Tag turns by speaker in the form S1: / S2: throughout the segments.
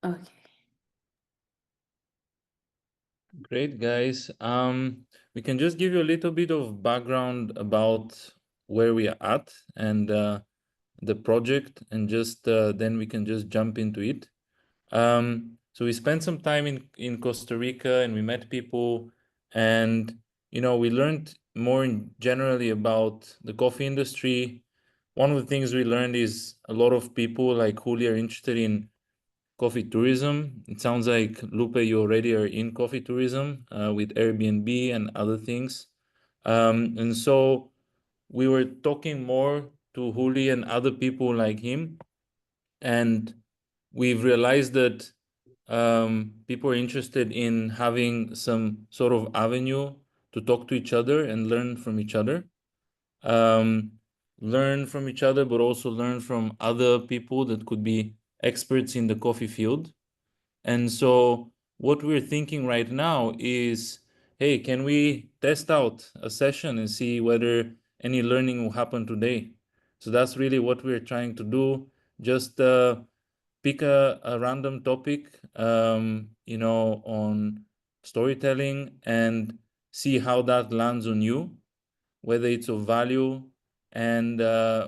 S1: Okay.
S2: Great, guys. We can just give you a little bit of background about where we are at and the project, and just then we can just jump into it. So we spent some time in Costa Rica, and we met people, and we learned more generally about the coffee industry. One of the things we learned is a lot of people like Julia are interested in coffee tourism. It sounds like, Lupe, you already are in coffee tourism with Airbnb and other things. And so we were talking more to Juli and other people like him, and we've realized that people are interested in having some sort of avenue to talk to each other and learn from each other. Um, Learn from each other, but also learn from other people that could be experts in the coffee field. And so what we're thinking right now is, hey, can we test out a session and see whether any learning will happen today? So that's really what we're trying to do. Just pick a random topic, on storytelling, and see how that lands on you, whether it's of value, and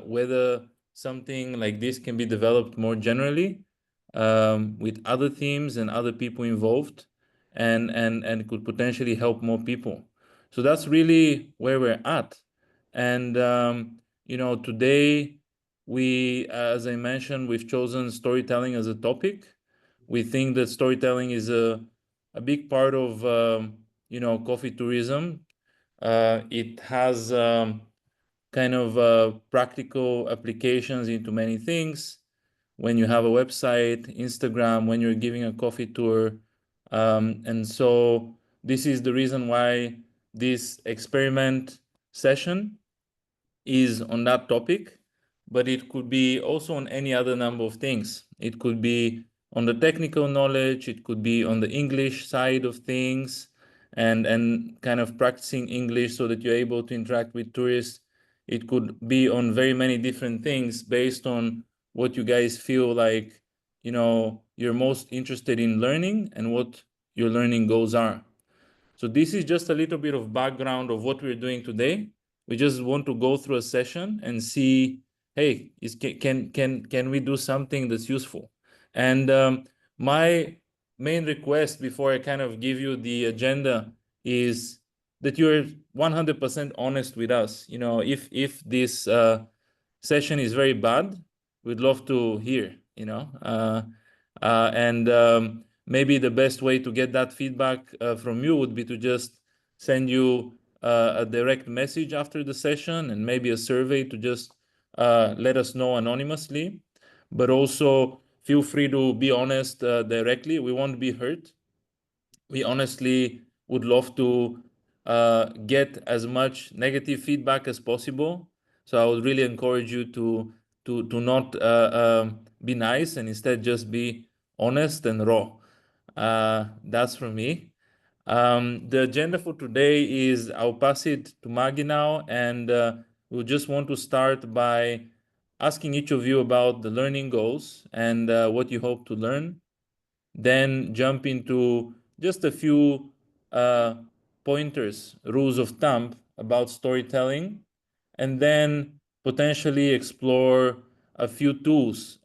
S2: whether something like this can be developed more generally, with other themes and other people involved, and could potentially help more people. So that's really where we're at. And today as I mentioned, we've chosen storytelling as a topic. We think that storytelling is a big part of coffee tourism. It has kind of practical applications into many things. When you have a website, Instagram, when you're giving a coffee tour. And so this is the reason why this experiment session is on that topic, but it could be also on any other number of things. It could be on the technical knowledge, it could be on the English side of things, and kind of practicing English so that you're able to interact with tourists. It could be on very many different things based on what you guys feel like, you're most interested in learning and what your learning goals are. So this is just a little bit of background of what we're doing today. We just want to go through a session and see, hey, can we do something that's useful? And my main request before I kind of give you the agenda is that you're 100% honest with us. If this session is very bad, we'd love to hear. And maybe the best way to get that feedback from you would be to just send you a direct message after the session, and maybe a survey to just let us know anonymously. But also feel free to be honest directly. We won't be hurt. We honestly would love to get as much negative feedback as possible. So I would really encourage you to not be nice, and instead just be honest and raw. That's from me. The agenda for today is, I'll pass it to Maggie now, and we'll just want to start by asking each of you about the learning goals and what you hope to learn. Then jump into just a few uh, pointers, rules of thumb about storytelling, and then potentially explore a few tools,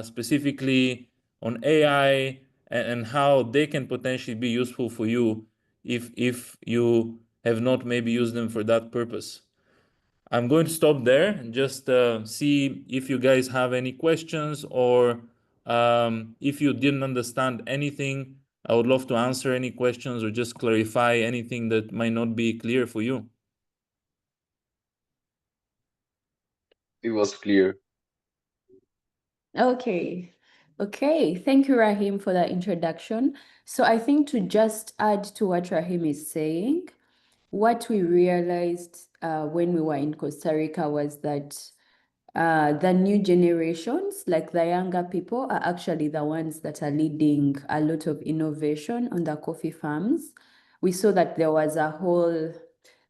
S2: specifically on AI, and how they can potentially be useful for you if you have not maybe used them for that purpose. I'm going to stop there and just see if you guys have any questions, or if you didn't understand anything. I would love to answer any questions or just clarify anything that might not be clear for you.
S3: It was clear.
S1: Okay. Okay. Thank you, Rahim, for that introduction. So I think to just add to what Rahim is saying, what we realized when we were in Costa Rica was that the new generations, like the younger people, are actually the ones that are leading a lot of innovation on the coffee farms. We saw that there was a whole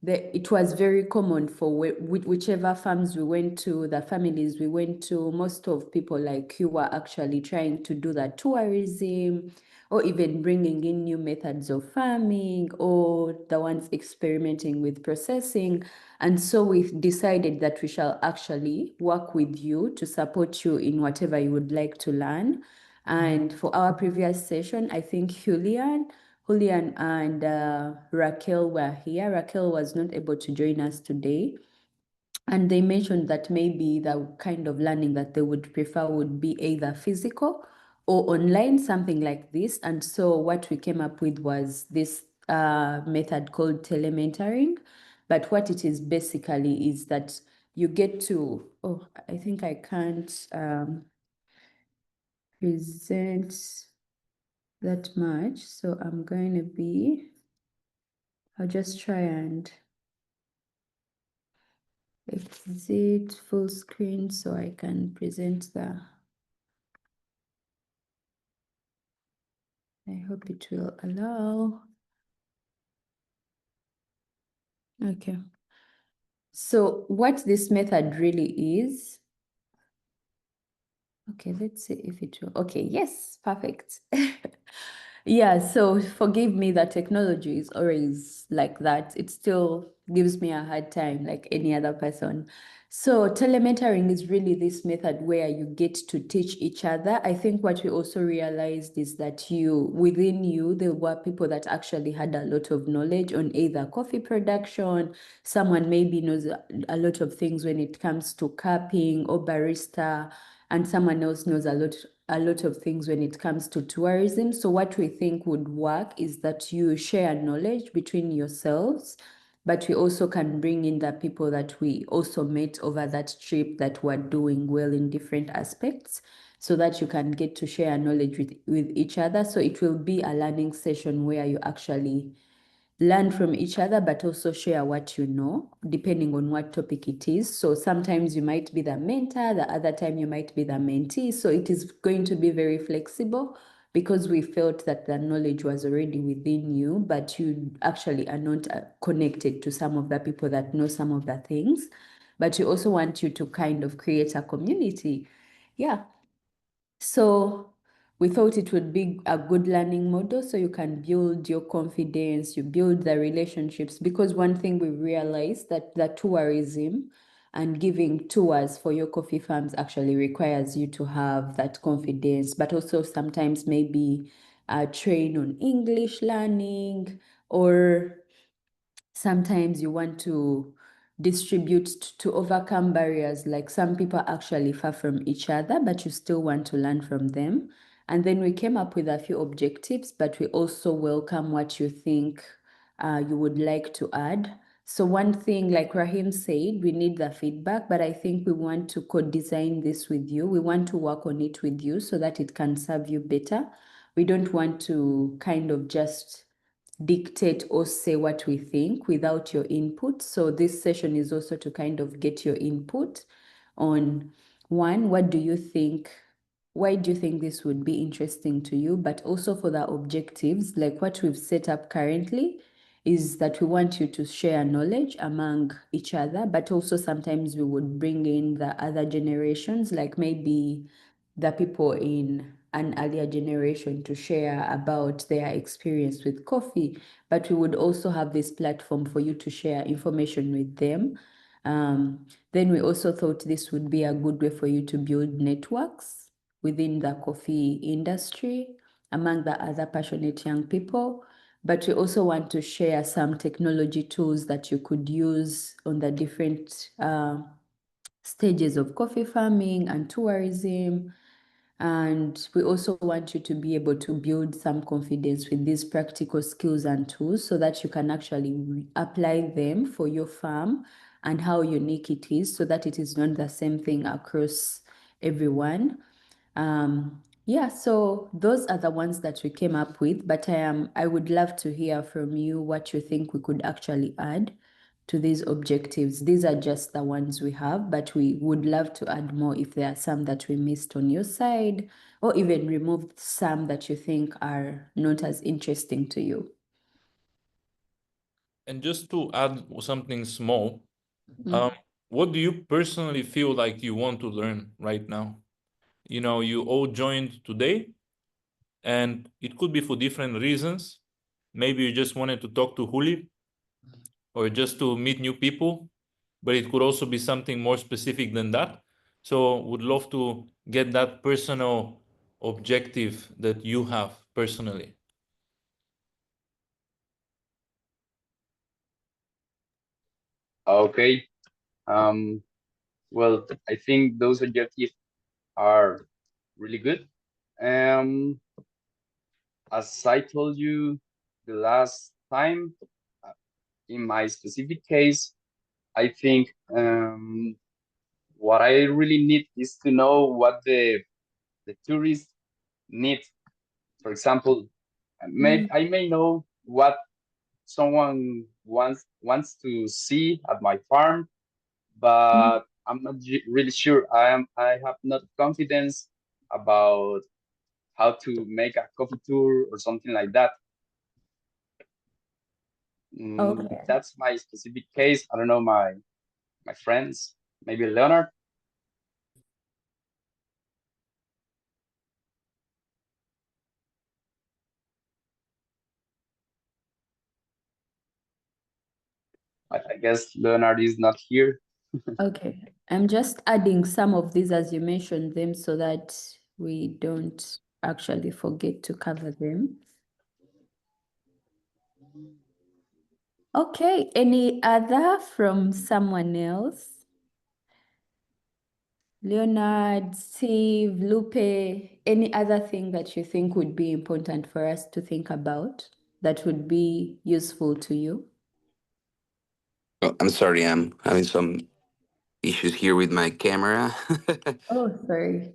S1: it was very common for whichever farms we went to, the families we went to, most of people like you were actually trying to do the tourism, or even bringing in new methods of farming, or the ones experimenting with processing. And so we decided that we shall actually work with you to support you in whatever you would like to learn. And for our previous session, I think Julian and Raquel were here. Raquel was not able to join us today. And they mentioned that maybe the kind of learning that they would prefer would be either physical or online, something like this. And so what we came up with was this method called tele-mentoring. But what it is basically is that you get to, oh, I think I can't present that much. So I'm going to be, I'll just try and exit full screen so I can present the, I hope it will allow. Okay. So what this method really is, okay, let's see if it will, okay, yes, perfect. Yeah, so forgive me, that technology is always like that. It still gives me a hard time like any other person. So telementoring is really this method where you get to teach each other. I think what we also realized is that within you, there were people that actually had a lot of knowledge on either coffee production. Someone maybe knows a lot of things when it comes to cupping or barista, and someone else knows a lot of things when it comes to tourism. So what we think would work is that you share knowledge between yourselves, but we also can bring in the people that we also met over that trip that were doing well in different aspects, so that you can get to share knowledge with each other. So it will be a learning session where you actually learn from each other, but also share what you know, depending on what topic it is. So sometimes you might be the mentor, the other time you might be the mentee. So it is going to be very flexible, because we felt that the knowledge was already within you, but you actually are not connected to some of the people that know some of the things. But we also want you to kind of create a community. Yeah. So we thought it would be a good learning model, so you can build your confidence, you build the relationships, because one thing we realized that the tourism and giving tours for your coffee farms actually requires you to have that confidence, but also sometimes maybe train on English learning, or sometimes you want to distribute to overcome barriers, like some people are actually far from each other, but you still want to learn from them. And then we came up with a few objectives, but we also welcome what you think you would like to add. So one thing, like Rahim said, we need the feedback, but I think we want to co-design this with you. We want to work on it with you so that it can serve you better. We don't want to kind of just dictate or say what we think without your input. So this session is also to kind of get your input on, one, what do you think? Why do you think this would be interesting to you? But also for the objectives, like what we've set up currently is that we want you to share knowledge among each other, but also sometimes we would bring in the other generations, like maybe the people in an earlier generation, to share about their experience with coffee. But we would also have this platform for you to share information with them. Then we also thought this would be a good way for you to build networks within the coffee industry among the other passionate young people. But we also want to share some technology tools that you could use on the different stages of coffee farming and tourism. And we also want you to be able to build some confidence with these practical skills and tools, so that you can actually apply them for your farm and how unique it is, so that it is not the same thing across everyone. Yeah, so those are the ones that we came up with, but I would love to hear from you what you think we could actually add to these objectives. These are just the ones we have, but we would love to add more if there are some that we missed on your side, or even remove some that you think are not as interesting to you.
S2: And just to add something small,
S1: Mm.
S2: what do you personally feel like you want to learn right now? You know, you all joined today, and it could be for different reasons. Maybe you just wanted to talk to Juli or just to meet new people, but it could also be something more specific than that. So would love to get that personal objective that you have personally.
S3: Okay. Um, well, I think those objectives are really good. Um, as I told you the last time, uh, in my specific case, I think what I really need is to know what the tourists need. For example,
S1: Mm.
S3: I may know what someone wants to see at my farm,
S1: Mm.
S3: but I'm not really sure. I have not confidence about how to make a coffee tour or something like that.
S1: Okay.
S3: That's my specific case. I don't know my friends, maybe Leonard. I guess Leonard is not here.
S1: Okay. I'm just adding some of these as you mentioned them so that we don't actually forget to cover them. Okay. Any other from someone else? Leonard, Steve, Lupe, any other thing that you think would be important for us to think about that would be useful to you?
S4: Oh, I'm sorry, I'm having some issues here with my camera.
S1: Oh, sorry.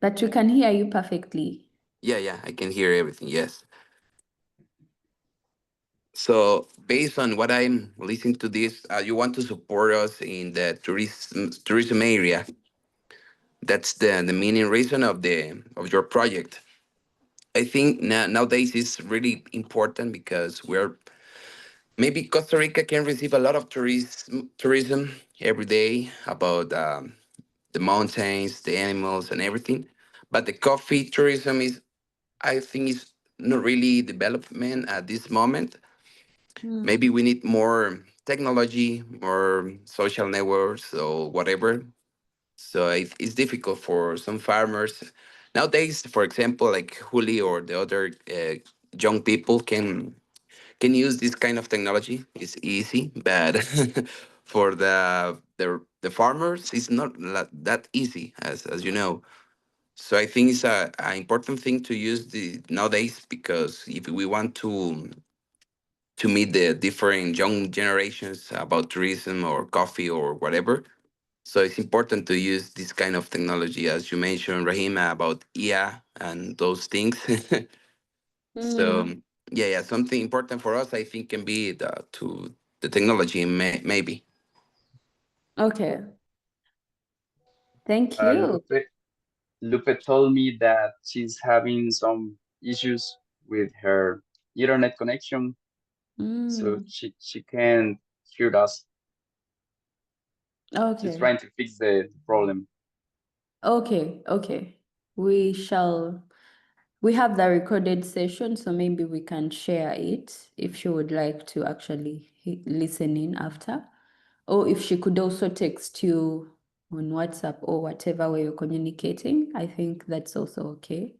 S1: But we can hear you perfectly.
S4: Yeah, I can hear everything. Yes. So, based on what I'm listening to this, you want to support us in the tourism area. That's the main reason of your project. I think nowadays it's really important because we're maybe Costa Rica can receive a lot of tourism every day about the mountains, the animals, and everything. But the coffee tourism is, I think, is not really development at this moment.
S1: Mm.
S4: Maybe we need more technology, more social networks, or whatever. So it's difficult for some farmers nowadays. For example, like Juli or the other young people can use this kind of technology. It's easy, but for the farmers, it's not that easy, as you know. So I think it's a important thing to use the nowadays because if we want to meet the different young generations about tourism or coffee or whatever, so it's important to use this kind of technology, as you mentioned, Rahima, about IA and those things. So
S1: Mm.
S4: yeah, something important for us, I think, can be the technology, maybe.
S1: Okay. Thank you.
S3: Lupe told me that she's having some issues with her internet connection, so
S1: Mm.
S3: she can't hear us. She's
S1: Okay.
S3: trying to fix the problem.
S1: Okay. Okay. We shall, we have the recorded session, so maybe we can share it if she would like to actually listen in after. Or if she could also text you on WhatsApp or whatever way you're communicating, I think that's also okay.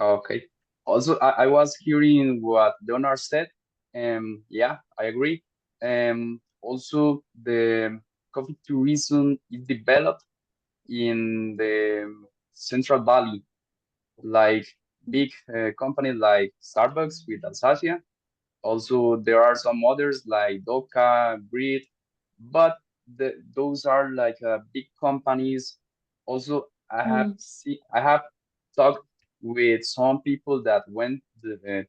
S3: Okay. Also, I was hearing what Leonard said. Yeah, I agree. Also, the coffee tourism is developed in the Central Valley, like big companies like Starbucks with Alsacia. Also, there are some others like Doka, Breed, but those are like big companies. Also,
S1: Mm.
S3: I have talked with some people that went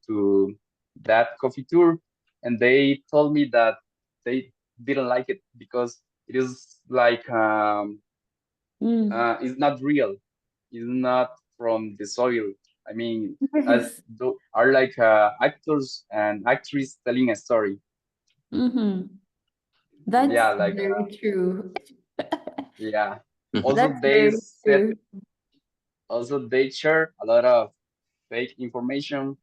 S3: to that coffee tour, and they told me that they didn't like it because it is like
S1: Mm.
S3: it's not real. It's not from the soil. I mean,
S1: Yes.
S3: are like actors and actresses telling a story.
S1: Mm-hmm. That's
S3: Yeah, like
S1: very true.
S3: yeah.
S4: Mhm.
S3: Also,
S1: That's very true.
S3: they share a lot of fake information.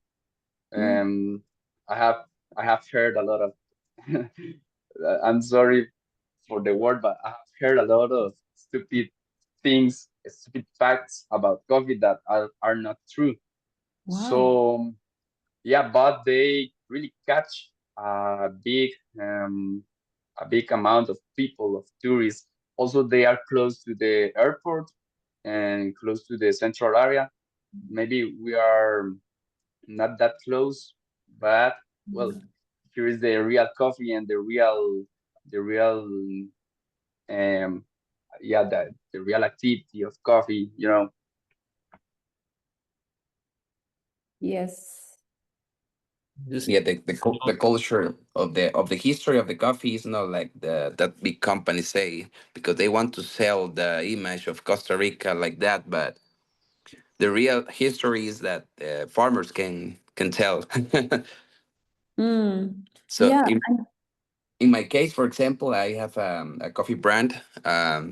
S1: Mm.
S3: Um, I have I have heard a lot of. I'm sorry for the word, but I have heard a lot of stupid things, stupid facts about coffee that are not true.
S1: Wow.
S3: So yeah, but they really catch um, a big amount of people, of tourists. Also, they are close to the airport and close to the central area. Maybe we are not that close, but well, here is the real coffee and the real um yeah the real activity of coffee, you know.
S1: Yes.
S2: Just
S4: Yeah, the culture of the history of the coffee is not like that big companies say, because they want to sell the image of Costa Rica like that, but the real history is that farmers can tell.
S1: Mm.
S4: So
S1: Yeah.
S4: in my case, for example, I have a coffee brand,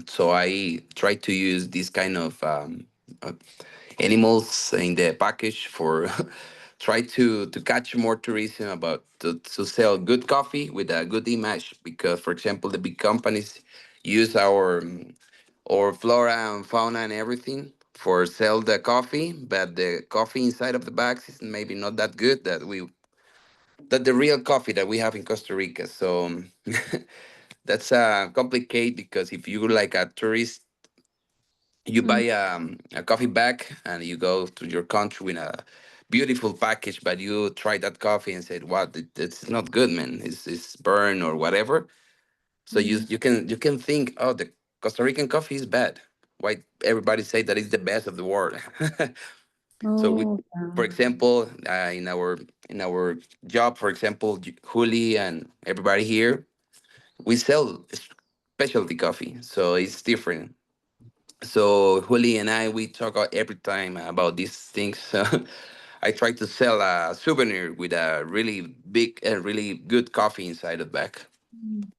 S4: so I try to use this kind of uh, animals in the package for try to catch more tourism about to sell good coffee with a good image, because for example the big companies use our flora and fauna and everything for sell the coffee, but the coffee inside of the bags is maybe not that good that the real coffee that we have in Costa Rica. So that's complicated, because if you like a tourist, you
S1: Mm.
S4: buy a coffee bag and you go to your country with a beautiful package, but you try that coffee and said, "Wow, it's not good, man. It's burn or whatever." So
S1: Mm.
S4: you can think, "Oh, the Costa Rican coffee is bad." Why everybody say that it's the best of the world? So we,
S1: Oh, yeah.
S4: for example, in our job, for example, Juli and everybody here, we sell specialty coffee, so it's different. So Juli and I, we talk every time about these things. So I try to sell a souvenir with a really big and really good coffee inside the bag.
S1: Mm.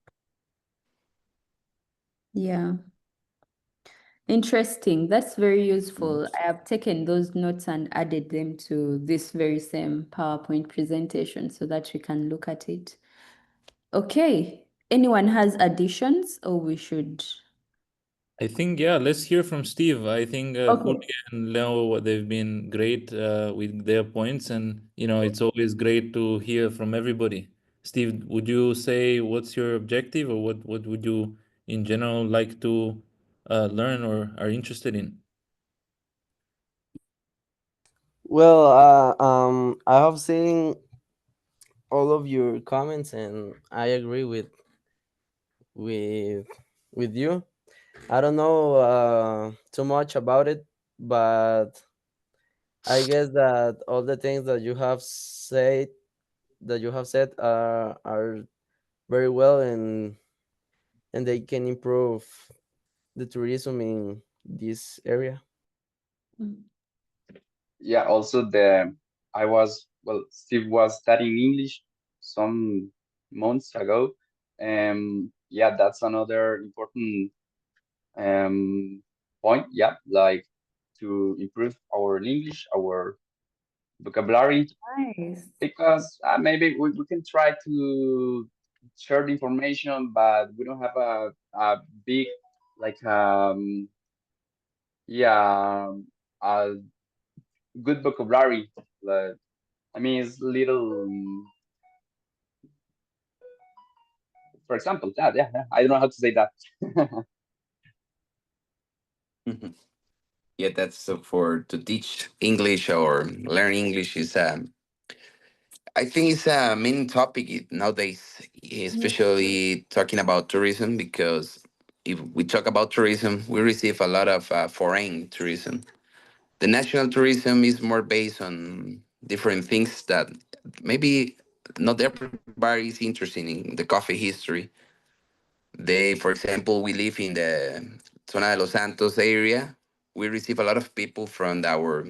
S1: Yeah. Interesting. That's very
S4: Mhm.
S1: useful. I have taken those notes and added them to this very same PowerPoint presentation so that we can look at it. Okay. Anyone has additions or we should?
S2: I think, yeah, let's hear from Steve. I think Julio
S1: Okay.
S2: and Leo, they've been great with their points, and it's always great to hear from everybody. Steve, would you say what's your objective, or what would you in general like to learn or are interested in?
S5: Well, I have seen all of your comments, and I agree with with you. I don't know too much about it, but I guess that all the things that you have said are very well, and they can improve the tourism in this area.
S1: Mm.
S3: Yeah, also Steve was studying English some months ago. Yeah, that's another important point. Yeah, like to improve our English, our vocabulary,
S1: Nice.
S3: because maybe we can try to share the information, but we don't have a big like yeah a good vocabulary. Like, I mean, it's little. For example, that yeah, I don't know how to say that.
S4: Mhm. Yeah, that's for to teach English or learn English is I think it's a main topic nowadays,
S1: Mm.
S4: especially talking about tourism, because if we talk about tourism, we receive a lot of foreign tourism. The national tourism is more based on different things that maybe not everybody is interested in the coffee history. They, for example, we live in the Zona de los Santos area. we receive a lot of people from our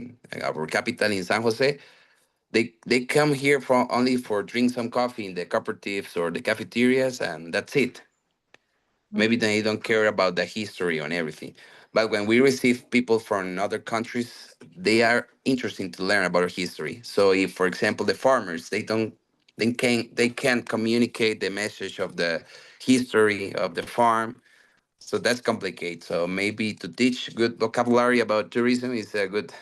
S4: capital in San Jose. They come here for only for drink some coffee in the cooperatives or the cafeterias, and that's it. Maybe they don't care about the history and everything. But when we receive people from other countries, they are interested to learn about our history. So if, for example, the farmers, they can't communicate the message of the history of the farm. So that's complicated. So maybe to teach good vocabulary about tourism is a good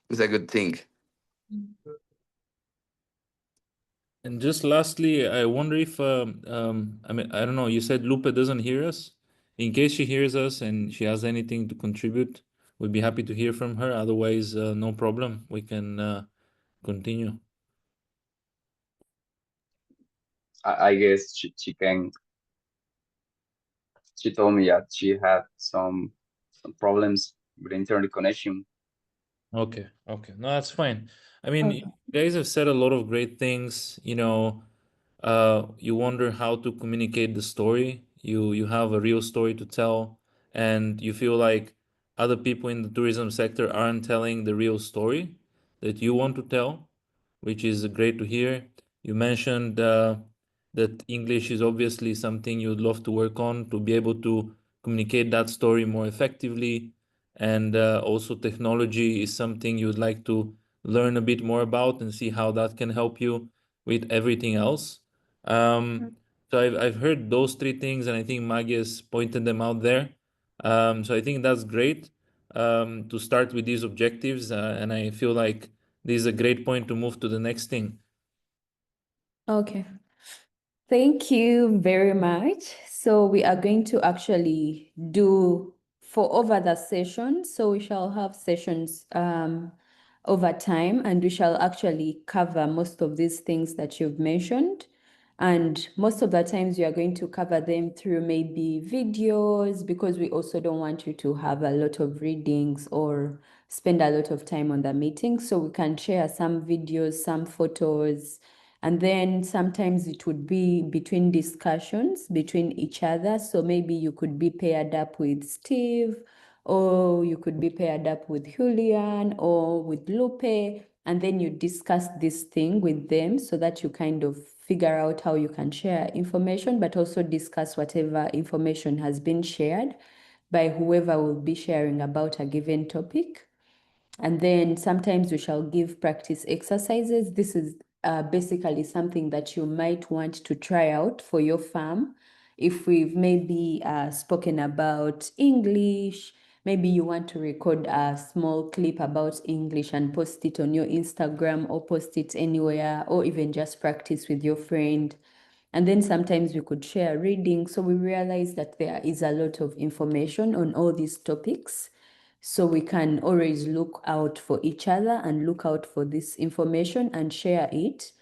S4: is a good thing.
S2: And just lastly, I wonder if I mean, I don't know, you said Lupe doesn't hear us. In case she hears us and she has anything to contribute, we'd be happy to hear from her. Otherwise, no problem. We can continue.
S3: I guess she can. She told me that she had some problems with internet connection.
S2: Okay, okay. No, that's fine. I mean,
S1: Okay.
S2: you guys have said a lot of great things, you wonder how to communicate the story. You have a real story to tell, and you feel like other people in the tourism sector aren't telling the real story that you want to tell, which is great to hear. You mentioned that English is obviously something you'd love to work on to be able to communicate that story more effectively. And also, technology is something you'd like to learn a bit more about and see how that can help you with everything else. So I've heard those three things, and I think Maggie has pointed them out there. So I think that's great to start with these objectives, and I feel like this is a great point to move to the next thing.
S1: Okay. Thank you very much. So we are going to actually do for over the session. So we shall have sessions over time, and we shall actually cover most of these things that you've mentioned. And most of the times we are going to cover them through maybe videos, because we also don't want you to have a lot of readings or spend a lot of time on the meeting. So we can share some videos, some photos, and then sometimes it would be between discussions between each other. So maybe you could be paired up with Steve, or you could be paired up with Julian or with Lupe, and then you discuss this thing with them so that you kind of figure out how you can share information, but also discuss whatever information has been shared by whoever will be sharing about a given topic. And then sometimes we shall give practice exercises. This is basically something that you might want to try out for your farm. If we've maybe spoken about English, maybe you want to record a small clip about English and post it on your Instagram or post it anywhere, or even just practice with your friend. And then sometimes we could share reading. So we realize that there is a lot of information on all these topics. So we can always look out for each other and look out for this information and share it.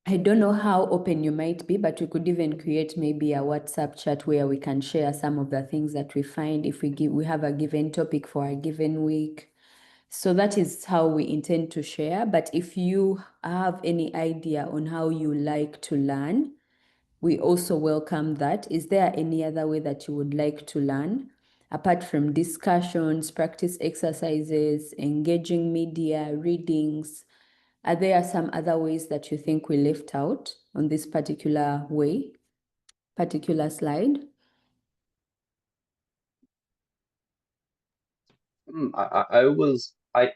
S1: I don't know how open you might be, but we could even create maybe a WhatsApp chat where we can share some of the things that we find if we have a given topic for a given week. So that is how we intend to share. But if you have any idea on how you like to learn, we also welcome that. Is there any other way that you would like to learn? Apart from discussions, practice exercises, engaging media, readings, are there some other ways that you think we left out on this particular slide?
S3: I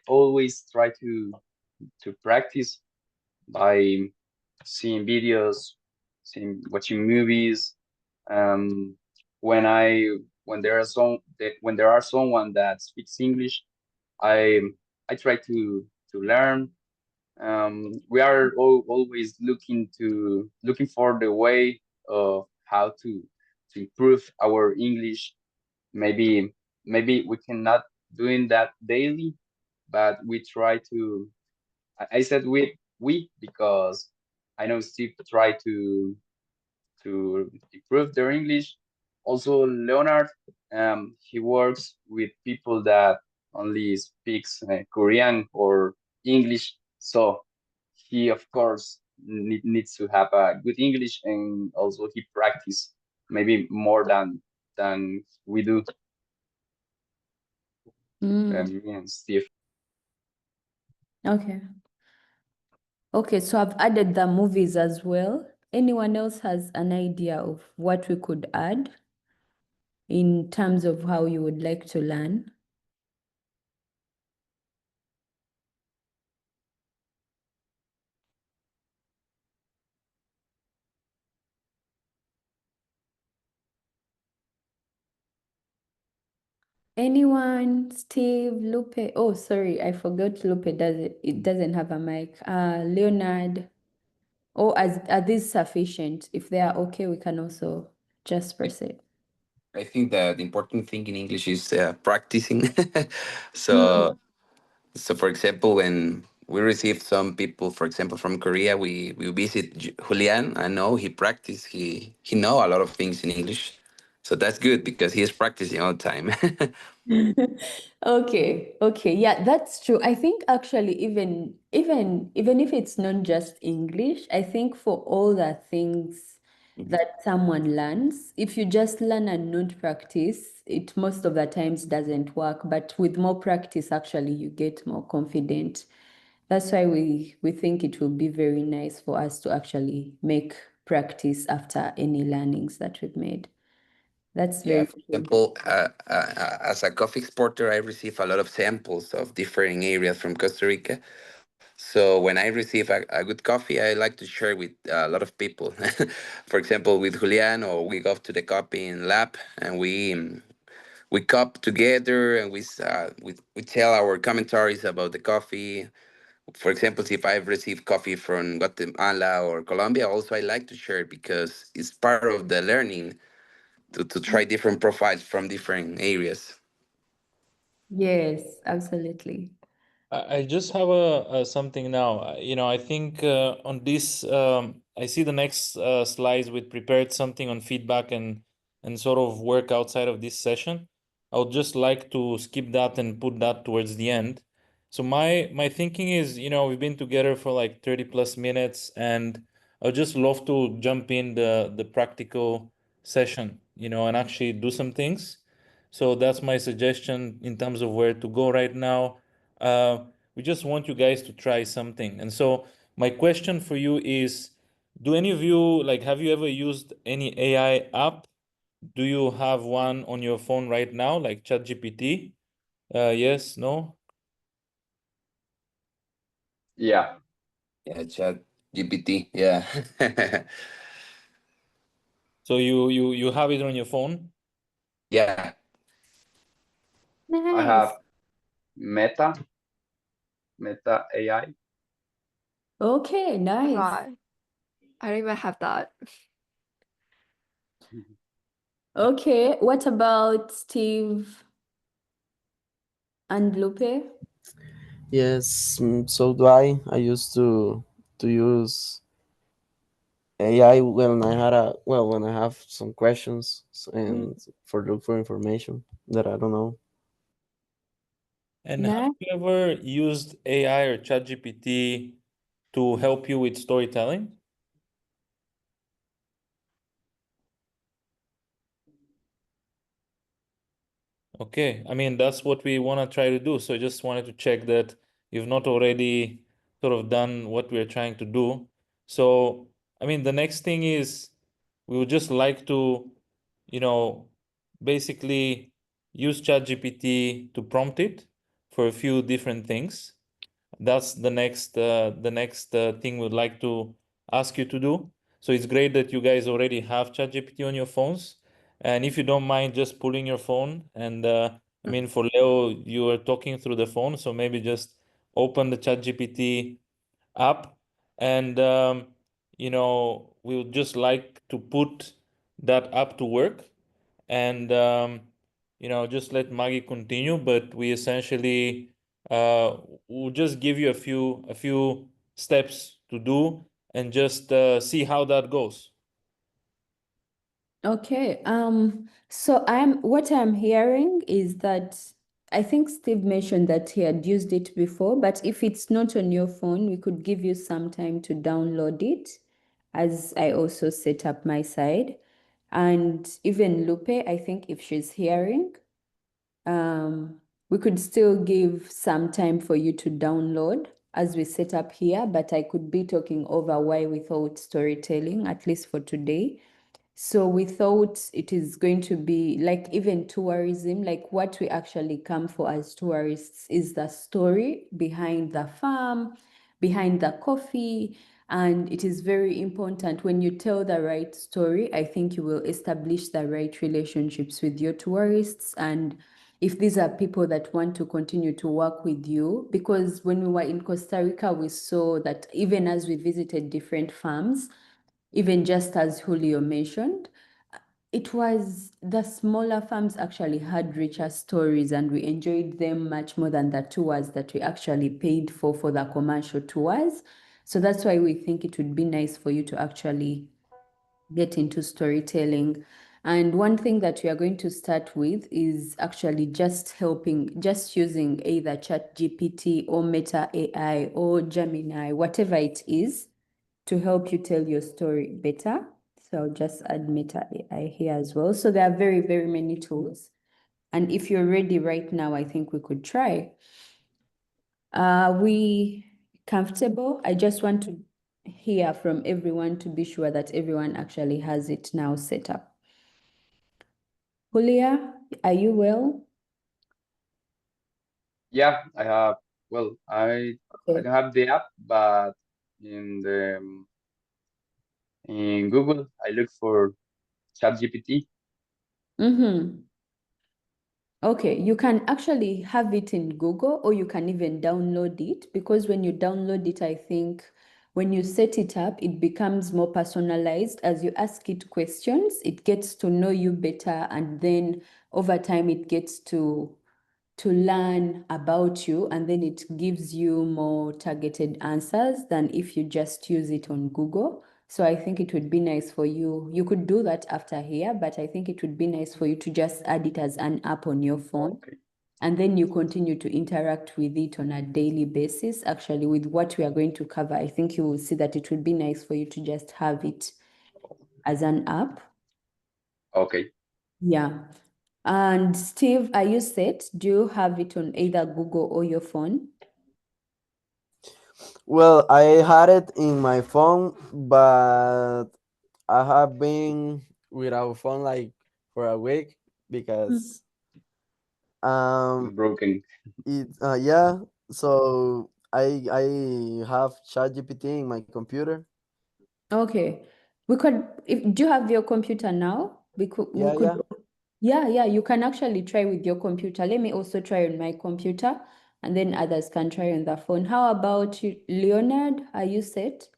S3: always try to practice by seeing videos, watching movies. Um, when when there are someone that speaks English, I I try to learn. We are always looking for the way of how to improve our English. Maybe we cannot doing that daily, but we try to. I said we because I know Steve tried to improve their English. Also, Leonard, he works with people that only speaks Korean or English, so he of course needs to have a good English, and also he practice maybe more than we do.
S1: Mm,
S3: me and Steve.
S1: okay. Okay, so I've added the movies as well. Anyone else has an idea of what we could add in terms of how you would like to learn? Anyone? Steve, Lupe? Oh, sorry, I forgot Lupe it doesn't have a mic. Leonard. Oh, are these sufficient? If they are okay, we can also just proceed.
S4: I think that the important thing in English is practicing.
S1: Mm.
S4: so, so for example, when we receive some people, for example, from Korea, we visit Julian. I know he practice. He know a lot of things in English, so that's good because he is practicing all the time.
S1: Okay, okay. Yeah, that's true. I think actually even if it's not just English, I think for all the things that someone learns, if you just learn and not practice, it most of the times doesn't work. But with more practice, actually, you get more confident. That's why we think it will be very nice for us to actually make practice after any learnings that we've made. That's
S4: Yeah,
S1: very
S4: for
S1: true.
S4: example, as a coffee exporter, I receive a lot of samples of different areas from Costa Rica. So when I receive a good coffee, I like to share with a lot of people. For example, with Julian, or we go to the coffee in lab and we cup together and we tell our commentaries about the coffee. For example, if I've received coffee from Guatemala or Colombia, also I like to share because it's part of the learning to try different profiles from different areas.
S1: Yes, absolutely.
S2: I just have a something now. I think on this, I see the next slides with prepared something on feedback and sort of work outside of this session. I would just like to skip that and put that towards the end. So my thinking is, we've been together for like 30 plus minutes, and I would just love to jump in the practical session, and actually do some things. So that's my suggestion in terms of where to go right now. uh, we just want you guys to try something. And so my question for you is, do any of you, like, have you ever used any AI app? Do you have one on your phone right now, like ChatGPT? Yes, no?
S3: Yeah,
S4: Yeah, chat GPT. Yeah.
S2: So you have it on your phone?
S4: Yeah.
S3: I
S1: Nice.
S3: have Meta AI.
S1: Okay, nice.
S6: God, I don't even have that.
S1: Okay, what about Steve and Lupe?
S5: Yes, so do I. I used to use AI when I had when I have some questions
S1: Mm,
S5: and for look for information that I don't know.
S2: And have
S1: nice.
S2: you ever used AI or ChatGPT to help you with storytelling? Okay, I mean, that's what we want to try to do. So I just wanted to check that you've not already sort of done what we're trying to do. So, I mean, the next thing is we would just like to, you know, basically use ChatGPT to prompt it for a few different things. That's the next thing we'd like to ask you to do. So it's great that you guys already have ChatGPT on your phones. And if you don't mind just pulling your phone, and I mean, for Leo, you are talking through the phone, so maybe just open the ChatGPT app, and we would just like to put that app to work, and just let Maggie continue. But we essentially will just give you a few steps to do, and just see how that goes.
S1: Okay. So what I'm hearing is that I think Steve mentioned that he had used it before, but if it's not on your phone, we could give you some time to download it, as I also set up my side. And even Lupe, I think if she's hearing, We could still give some time for you to download as we set up here, but I could be talking over why we thought storytelling, at least for today. So we thought it is going to be like even tourism, like what we actually come for as tourists is the story behind the farm, behind the coffee. And it is very important when you tell the right story, I think you will establish the right relationships with your tourists. And if these are people that want to continue to work with you, because when we were in Costa Rica, we saw that even as we visited different farms, even just as Julio mentioned, it was the smaller farms actually had richer stories and we enjoyed them much more than the tours that we actually paid for the commercial tours. So that's why we think it would be nice for you to actually get into storytelling. And one thing that we are going to start with is actually just using either ChatGPT or Meta AI or Gemini, whatever it is, to help you tell your story better. So I'll just add Meta AI here as well. So there are very, very many tools. And if you're ready right now, I think we could try. Are we comfortable? I just want to hear from everyone to be sure that everyone actually has it now set up. Julia, are you well?
S3: Yeah, I have. Well, I
S1: Okay.
S3: don't have the app, but in Google, I look for ChatGPT.
S1: Mm-hmm. Okay, you can actually have it in Google or you can even download it, because when you download it, I think when you set it up, it becomes more personalized. As you ask it questions, it gets to know you better, and then over time it gets to learn about you, and then it gives you more targeted answers than if you just use it on Google. So I think it would be nice for you. You could do that after here, but I think it would be nice for you to just add it as an app on your phone.
S3: Okay.
S1: And then you continue to interact with it on a daily basis. Actually, with what we are going to cover, I think you will see that it would be nice for you to just have it as an app.
S3: Okay.
S1: Yeah. And Steve, are you set? Do you have it on either Google or your phone?
S5: Well, I had it in my phone, but I have been without phone like for a week because
S3: It's
S5: um
S3: broken.
S5: it yeah, so I have ChatGPT in my computer.
S1: Okay. Do you have your computer now? We
S5: Yeah,
S1: could,
S5: yeah.
S1: yeah, you can actually try with your computer. Let me also try on my computer, and then others can try on the phone. How about you, Leonard? Are you set?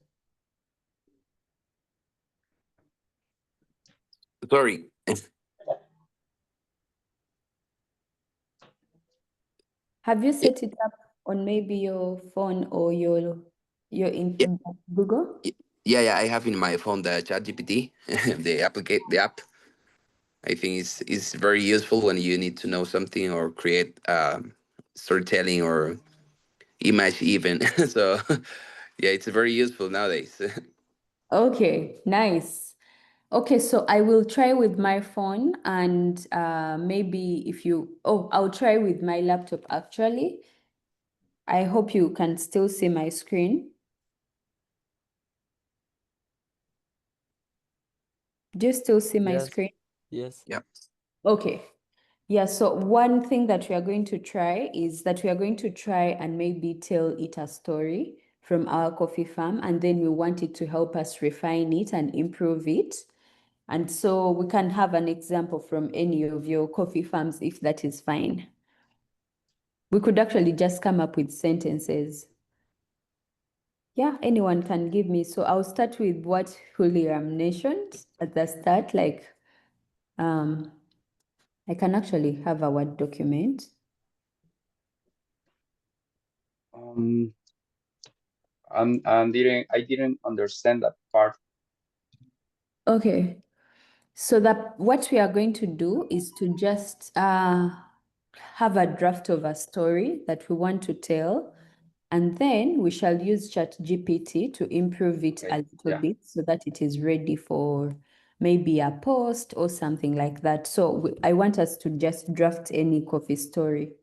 S4: Sorry.
S1: Have you set it up on maybe your phone or your
S4: Yeah,
S1: in Google?
S4: yeah. I have in my phone the ChatGPT, the app. I think is very useful when you need to know something or create storytelling or image even. So yeah, it's very useful nowadays.
S1: Okay, nice. Okay, so I will try with my phone, and maybe I'll try with my laptop actually. I hope you can still see my screen. Do you still see my
S5: Yes,
S1: screen?
S5: yes.
S4: Yeah.
S1: Okay. Yeah, so one thing that we are going to try is that we are going to try and maybe tell it a story from our coffee farm, and then we want it to help us refine it and improve it. And so we can have an example from any of your coffee farms if that is fine. We could actually just come up with sentences. Yeah, anyone can give me. So I'll start with what Julia mentioned at the start, like I can actually have a Word document.
S3: Um, I didn't understand that part.
S1: Okay. So what we are going to do is to just have a draft of a story that we want to tell, and then we shall use ChatGPT to improve it a
S3: Okay.
S1: little
S3: Yeah.
S1: bit so that it is ready for maybe a post or something like that. So I want us to just draft any coffee story.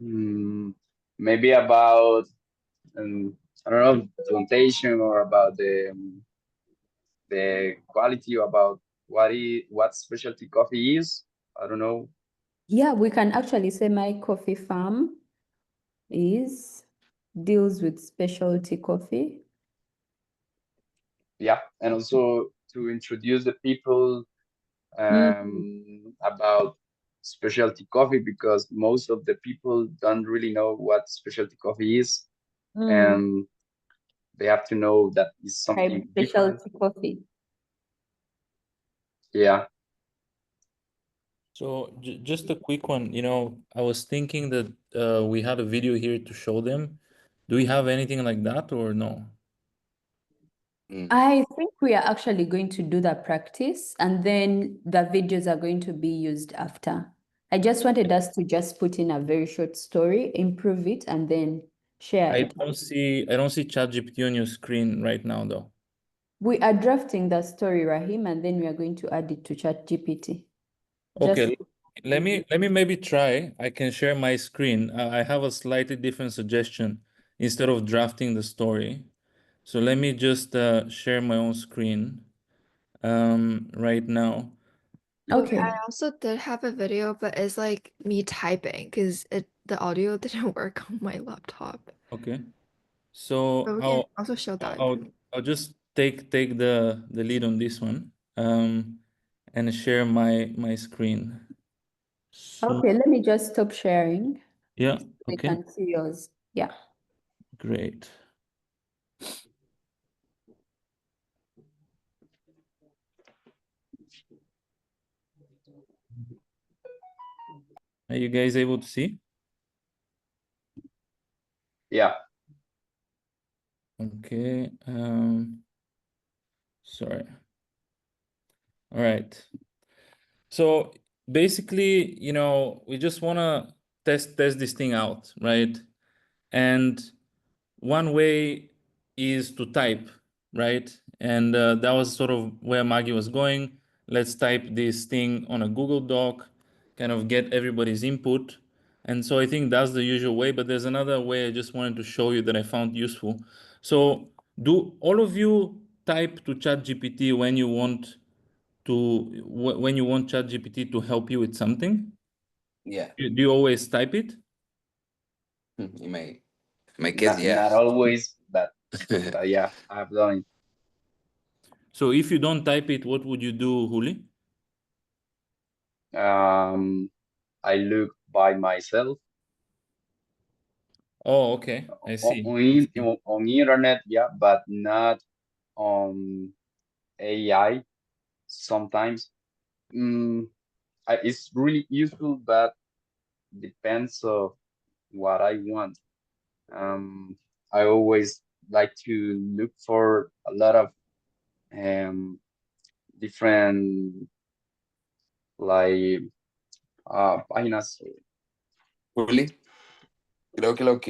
S3: mm, maybe about I don't know, plantation, or about the quality, about what specialty coffee is. I don't know.
S1: Yeah, we can actually say my coffee farm deals with specialty coffee.
S3: Yeah, and also to introduce the people about specialty coffee, because most of the people don't really know what specialty coffee is,
S1: Mm.
S3: and they have to know that it's
S1: Type
S3: something different.
S1: specialty coffee.
S3: Yeah.
S2: So just a quick one, I was thinking that we had a video here to show them. Do we have anything like that or no?
S4: Mm.
S1: I think we are actually going to do that practice, and then the videos are going to be used after. I just wanted us to just put in a very short story, improve it, and then share
S2: I
S1: it.
S2: don't see ChatGPT on your screen right now though.
S1: We are drafting the story, Rahim, and then we are going to add it to ChatGPT.
S2: Okay,
S1: Just
S2: let me maybe try. I can share my screen. I have a slightly different suggestion instead of drafting the story. So let me just share my own screen right now.
S6: Wait,
S1: okay.
S6: I also did have a video, but it's like me typing because the audio didn't work on my laptop.
S2: Okay. So
S6: But we can also show that.
S2: I'll just take the lead on this one and share my screen. So
S1: Okay, let me just stop sharing.
S2: yeah,
S1: We
S2: okay,
S1: can see yours. Yeah.
S2: great. Are you guys able to see?
S3: Yeah.
S2: Okay, sorry. All right. So basically, we just want to test this thing out, right? And one way is to type, right? And that was sort of where Maggie was going. Let's type this thing on a Google Doc, kind of get everybody's input. And so I think that's the usual way, but there's another way I just wanted to show you that I found useful. So do all of you type to ChatGPT when you want ChatGPT to help you with something?
S4: Yeah.
S2: Do you always type it?
S4: In my case,
S3: Not
S4: yeah.
S3: not always, but yeah, I've done it.
S2: So if you don't type it, what would you do, Juli?
S3: I look by myself
S2: Oh, okay. I see. I see.
S3: on internet, yeah, but not on AI. Sometimes it's really useful, but depends of what I want. Um, I always like to look for a lot of um, different like páginas.
S4: Juli, creo que lo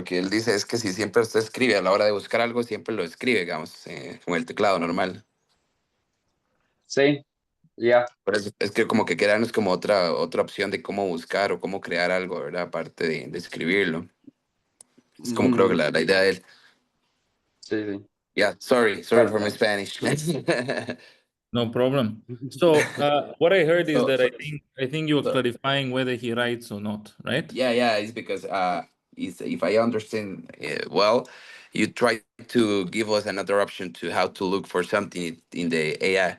S4: que él dice es que si siempre usted escribe a la hora de buscar algo, siempre lo escribe, digamos, con el teclado normal.
S3: Sí, yeah.
S4: Por eso es que como que quedarnos como otra opción de cómo buscar o cómo crear algo, ¿verdad? Aparte de escribirlo. Es como creo que
S3: Mm,
S4: la idea de él.
S3: sí, sí.
S4: Yeah, sorry
S3: But
S4: for my Spanish.
S2: No problem. So what I heard is
S4: so,
S2: that
S4: so,
S2: I think you're
S4: so
S2: clarifying whether he writes or not, right?
S4: yeah, it's because if I understand well, you try to give us another option to how to look for something in the AI.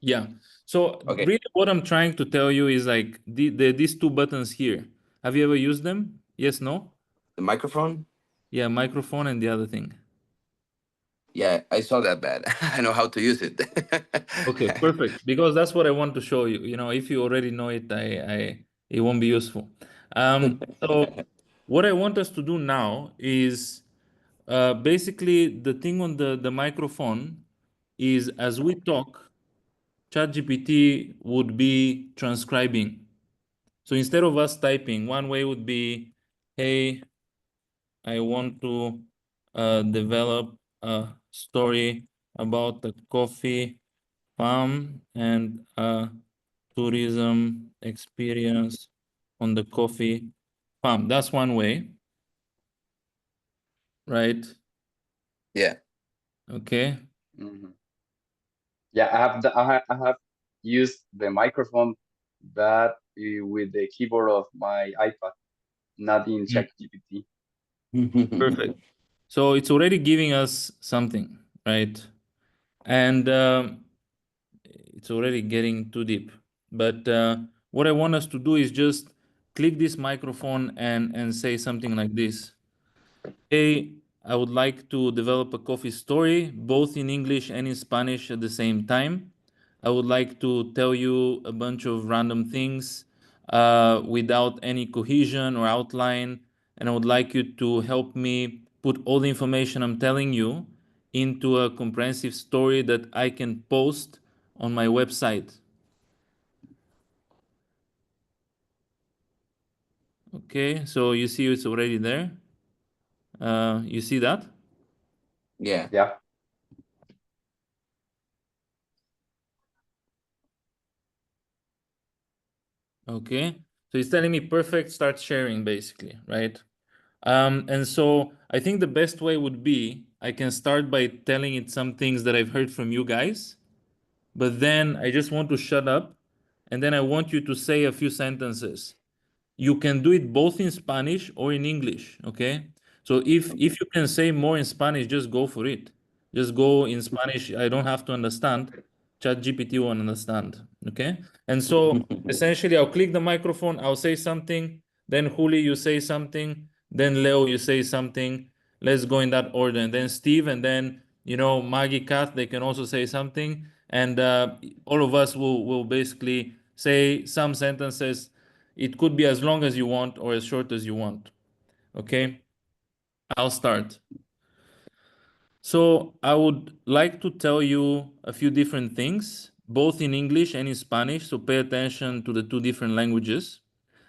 S2: Yeah. So
S4: Okay,
S2: really what I'm trying to tell you is like these two buttons here. Have you ever used them? Yes, no?
S4: the microphone.
S2: Yeah, microphone and the other thing.
S4: Yeah, I saw that bad. I know how to use it.
S2: Okay, perfect. Because that's what I want to show you. If you already know it, it won't be useful. So what I want us to do now is basically the thing on the microphone is as we talk, ChatGPT would be transcribing. So instead of us typing, one way would be, hey, I want to develop a story about the coffee farm and tourism experience on the coffee That's one way, right?
S4: Yeah.
S2: Okay.
S3: Mhm. Yeah, I have used the microphone that with the keyboard of my iPad, not in
S2: Mm.
S3: ChatGPT.
S2: Perfect. So it's already giving us something, right? And it's already getting too deep. But what I want us to do is just click this microphone and say something like this. Hey, I would like to develop a coffee story, both in English and in Spanish at the same time. I would like to tell you a bunch of random things without any cohesion or outline. And I would like you to help me put all the information I'm telling you into a comprehensive story that I can post on my website. Okay, so you see it's already there. You see that?
S4: Yeah.
S3: Yeah.
S2: Okay, so it's telling me perfect, start sharing basically, right? And so I think the best way would be I can start by telling it some things that I've heard from you guys, but then I just want to shut up and then I want you to say a few sentences. You can do it both in Spanish or in English, okay? So if you can say more in Spanish, just go for it. Just go in Spanish. I don't have to understand. ChatGPT won't understand, okay? And so essentially, I'll click the microphone, I'll say something, then Juli, you say something, then Leo, you say something. Let's go in that order. And then Steve, and then, Maggie, Kath, they can also say something. And all of us will basically say some sentences. It could be as long as you want or as short as you want. Okay, I'll start. So I would like to tell you a few different things, both in English and in Spanish. So pay attention to the two different languages.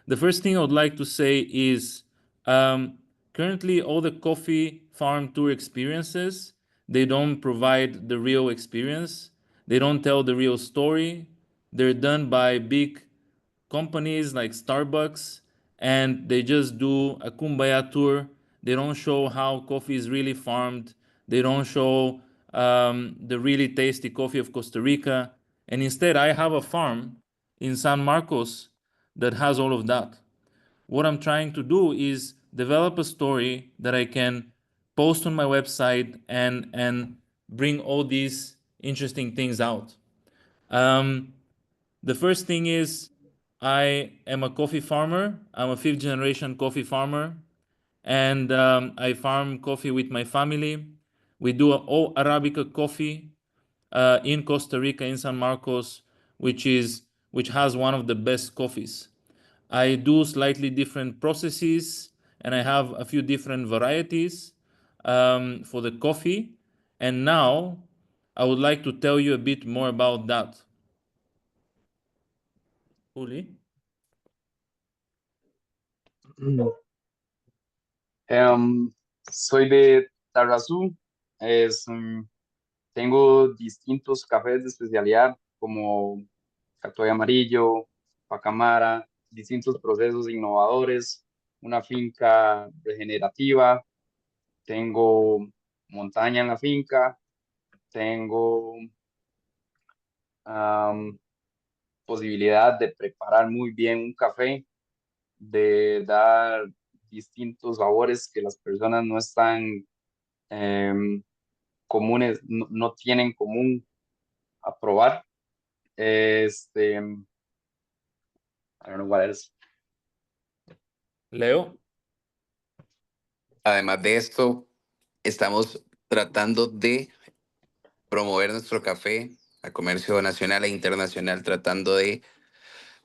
S2: The first thing I would like to say is currently all the coffee farm tour experiences, they don't provide the real experience. They don't tell the real story. They're done by big companies like Starbucks, and they just do a kumbaya tour. They don't show how coffee is really farmed. They don't show the really tasty coffee of Costa Rica. And instead, I have a farm in San Marcos that has all of that. What I'm trying to do is develop a story that I can post on my website and bring all these interesting things out. Um, the first thing is I am a coffee farmer. I'm a fifth generation coffee farmer, and I farm coffee with my family. We do all Arabica coffee in Costa Rica, in San Marcos, which has one of the best coffees. I do slightly different processes, and I have a few different varieties for the coffee. And now I would like to tell you a bit more about that. Uli?
S3: Em, Soy de Tarrazú. Es, tengo distintos cafés de especialidad como Catoy Amarillo, Pacamara, distintos procesos innovadores, una finca regenerativa, tengo montaña en la finca, tengo am, posibilidad de preparar muy bien un café, de dar distintos sabores que las personas no están em, comunes, no tienen común a probar. I don't know what else.
S2: Leo?
S4: Además de esto, estamos tratando de promover nuestro café a comercio nacional e internacional, tratando de,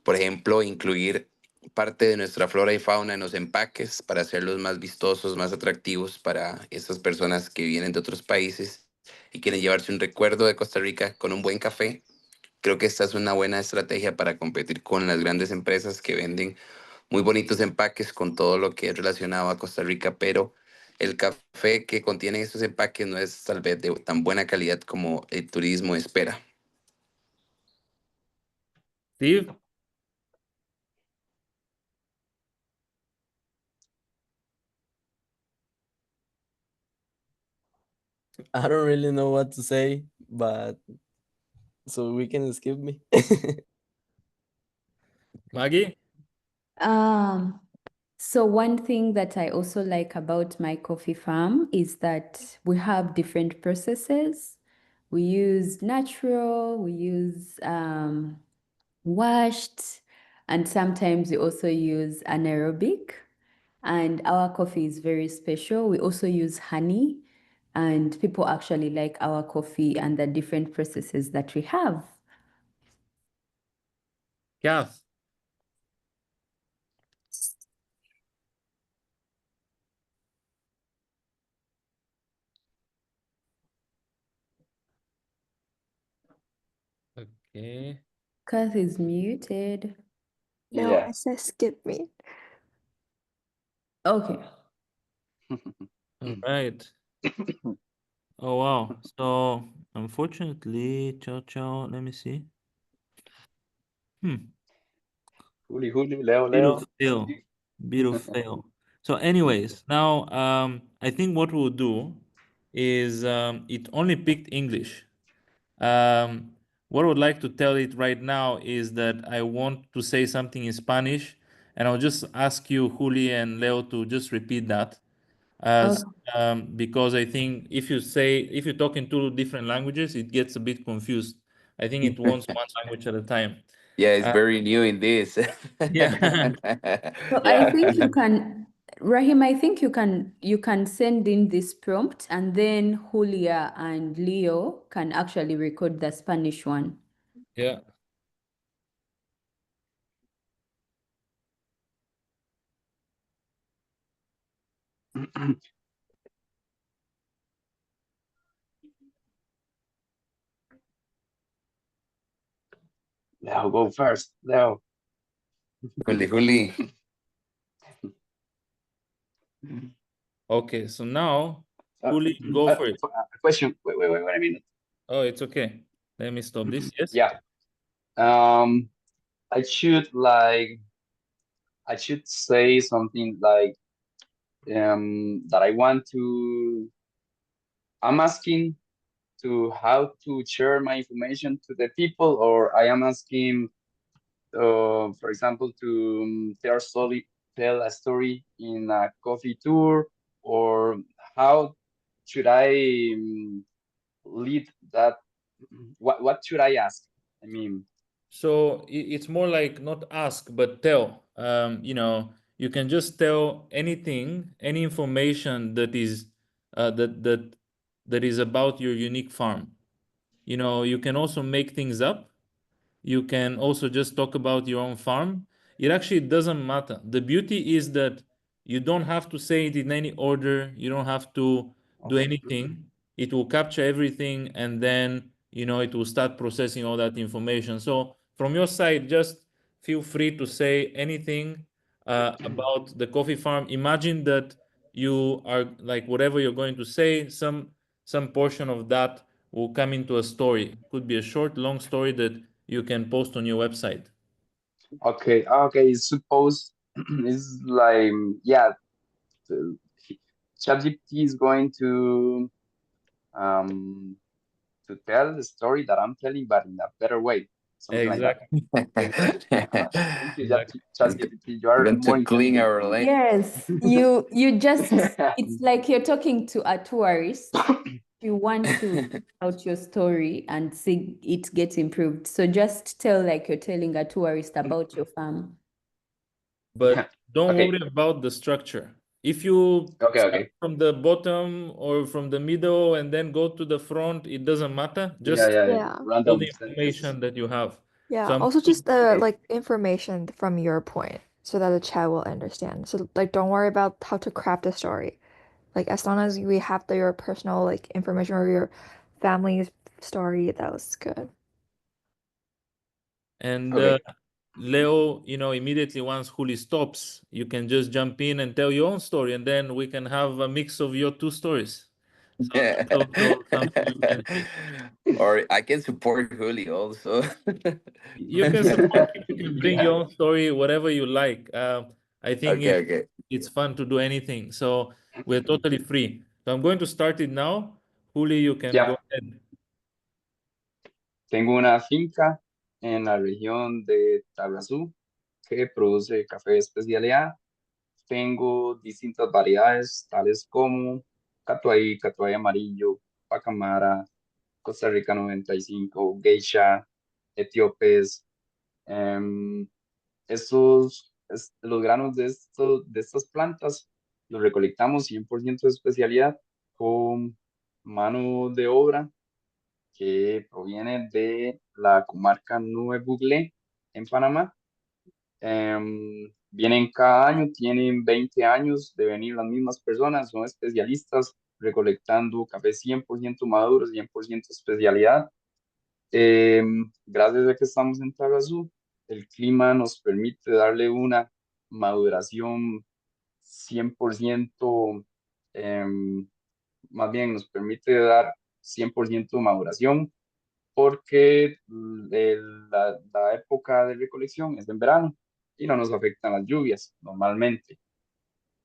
S4: por ejemplo, incluir parte de nuestra flora y fauna en los empaques para hacerlos más vistosos, más atractivos para estas personas que vienen de otros países y quieren llevarse un recuerdo de Costa Rica con un buen café. Creo que esta es una buena estrategia para competir con las grandes empresas que venden muy bonitos empaques con todo lo que es relacionado a Costa Rica, pero el café que contiene estos empaques no es tal vez de tan buena calidad como el turismo espera.
S2: Steve?
S5: I don't really know what to say, but so we can skip me.
S2: Maggie?
S1: So one thing that I also like about my coffee farm is that we have different processes. We use natural, we use washed, and sometimes we also use anaerobic. And our coffee is very special. We also use honey, and people actually like our coffee and the different processes that we have.
S2: Kath? Okay.
S1: Kath is muted.
S6: No,
S3: Yeah.
S6: I said skip me.
S1: Okay.
S2: All right. Oh, wow. So, unfortunately, ciao, let me see.
S3: Juli, Leo,
S2: Bit of
S3: Leo.
S2: fail. Bit of fail. So anyways, now I think what we'll do is it only picked English. What I would like to tell it right now is that I want to say something in Spanish, and I'll just ask you, Juli and Leo, to just repeat that. As because I think if you talk in two different languages, it gets a bit confused. I think it wants one language at a time.
S4: Yeah, it's
S2: Uh,
S4: very new in this.
S2: yeah.
S1: So I
S3: Yeah.
S1: think you can, Rahim, I think you can send in this prompt and then Julia and Leo can actually record the Spanish one.
S2: Yeah.
S3: Leo, go first. Leo.
S4: Juli.
S2: Okay, so now,
S3: Uh,
S2: Juli, go for it.
S3: a question. Wait a minute.
S2: Oh, it's okay. Let me stop this. Yes.
S3: Yeah. Um, I should like I should say something like that I want to. I'm asking to how to share my information to the people, or I am asking, for example, to tell a story in a coffee tour, or how should I lead that? What should I ask? I mean,
S2: So it's more like not ask, but tell. You can just tell anything, any information that is that is about your unique farm. You can also make things up. You can also just talk about your own farm. It actually doesn't matter. The beauty is that you don't have to say it in any order. You don't have to do
S3: okay.
S2: anything. It will capture everything and then, it will start processing all that information. So from your side, just feel free to say anything about the coffee farm. Imagine that you are like whatever you're going to say, some portion of that will come into a story. Could be a short, long story that you can post on your website.
S3: Okay. Suppose it's like yeah, the- ChatGPT is going um to tell the story that I'm telling, but in a better way, something like that.
S2: Exactly.
S3: Thank you,
S2: Exactly.
S3: ChatGPT. You are
S4: Going
S3: more
S4: to clean
S3: intelligent
S4: our
S3: than me.
S4: lane.
S1: Yes, you just, it's like you're talking to a tourist. You want to out your story and see it get improved. So just tell like you're telling a tourist about your farm.
S2: But don't
S3: Okay,
S2: worry about the structure. If you start
S3: okay.
S2: from the bottom or from the middle and then go to the front, it doesn't matter.
S3: Yeah,
S2: Just
S3: yeah, yeah.
S6: Yeah.
S2: all
S3: Random
S2: the
S3: sentences.
S2: information that you have. So
S6: Yeah.
S2: I'm
S6: Also just
S3: Okay,
S6: like information from your point so that the chat will understand. So like don't worry about how to craft a story. Like as long as we have your personal like information or your family's story, that was good.
S2: and
S3: okay.
S2: Leo, immediately once Juli stops, you can just jump in and tell your own story, and then we can have a mix of your two stories. So that's also something you can see.
S4: Or I can support Juli also.
S2: You can support him, you can bring
S3: Yeah.
S2: your own story, whatever you like. I think
S4: Okay, okay.
S2: it's fun to do anything. So we're totally free. So I'm going to start it now. Juli, you can
S3: Ya,
S2: go ahead.
S3: tengo una finca en la región de Tarrazú que produce café de especialidad. Tengo distintas variedades, tales como Catuay, Catuay amarillo, Pacamara, Costa Rica 95, Geisha, Etíopes. em, los granos de estas plantas los recolectamos 100% de especialidad con mano de obra que proviene de la comarca Nube Buglé en Panamá. Vienen cada año, tienen 20 años de venir las mismas personas, son especialistas recolectando café 100% maduro, 100% especialidad. Gracias a que estamos en Tarrazú, el clima nos permite darle una maduración 100%, más bien nos permite dar 100% maduración porque la época de recolección es en verano y no nos afectan las lluvias normalmente.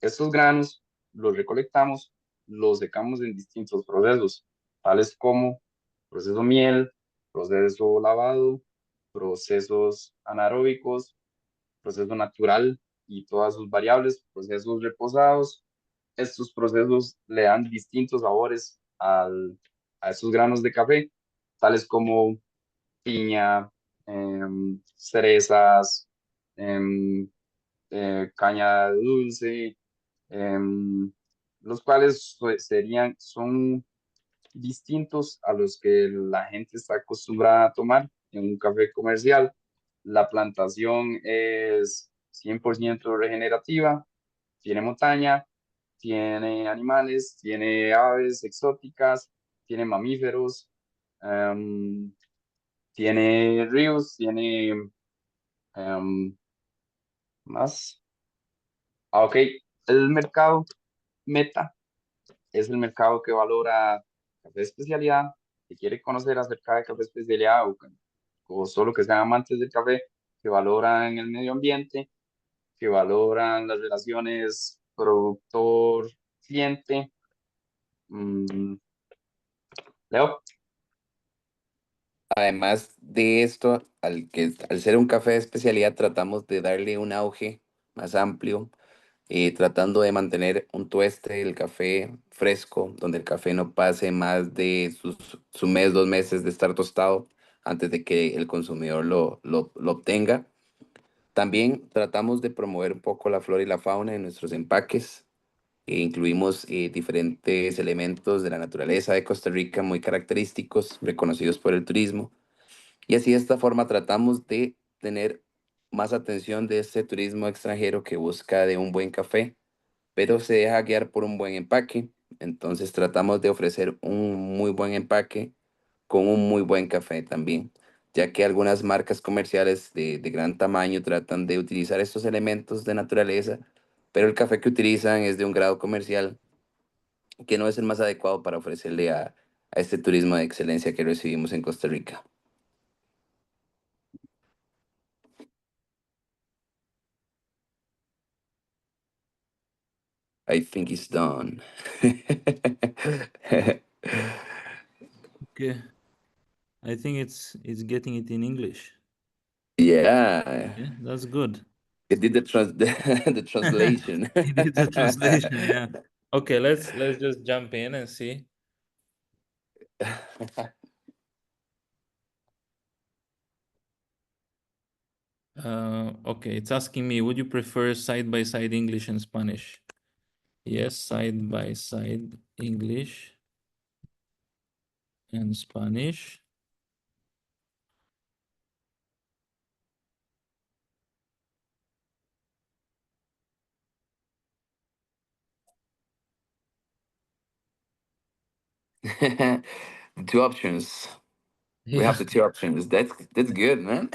S3: Estos granos los recolectamos, los secamos en distintos procesos, tales como proceso miel, proceso lavado, procesos anaeróbicos, proceso natural y todas sus variables, procesos reposados. Estos procesos le dan distintos sabores a estos granos de café, tales como piña, cerezas, em, caña dulce, los cuales son distintos a los que la gente está acostumbrada a tomar en un café comercial. La plantación es 100% regenerativa, tiene montaña, tiene animales, tiene aves exóticas, tiene mamíferos, tiene ríos, tiene más. Ok, el mercado meta es el mercado que valora café de especialidad, que quiere conocer acerca de café de especialidad o solo que sean amantes del café, que valoran el medio ambiente, que valoran las relaciones productor-cliente. Leo,
S4: Además de esto, al ser un café de especialidad, tratamos de darle un auge más amplio, tratando de mantener un tueste del café fresco, donde el café no pase más de su mes, 2 meses de estar tostado antes de que el consumidor lo obtenga. También tratamos de promover un poco la flora y la fauna en nuestros empaques. Incluimos diferentes elementos de la naturaleza de Costa Rica muy característicos, reconocidos por el turismo. Y así de esta forma tratamos de tener más atención de este turismo extranjero que busca de un buen café, pero se deja guiar por un buen empaque. Entonces tratamos de ofrecer un muy buen empaque con un muy buen café también, ya que algunas marcas comerciales de gran tamaño tratan de utilizar estos elementos de naturaleza, pero el café que utilizan es de un grado comercial que no es el más adecuado para ofrecerle a este turismo de excelencia que recibimos en Costa Rica. I think it's done.
S2: Okay. I think it's getting it in English.
S4: Yeah,
S2: Yeah, that's good.
S4: it did the translation.
S2: It did the translation, yeah. Okay, let's just jump in and see. Okay, it's asking me, would you prefer side-by-side English and Spanish? Yes, side-by-side English and Spanish.
S4: Two options. We have the two options. That's good, man.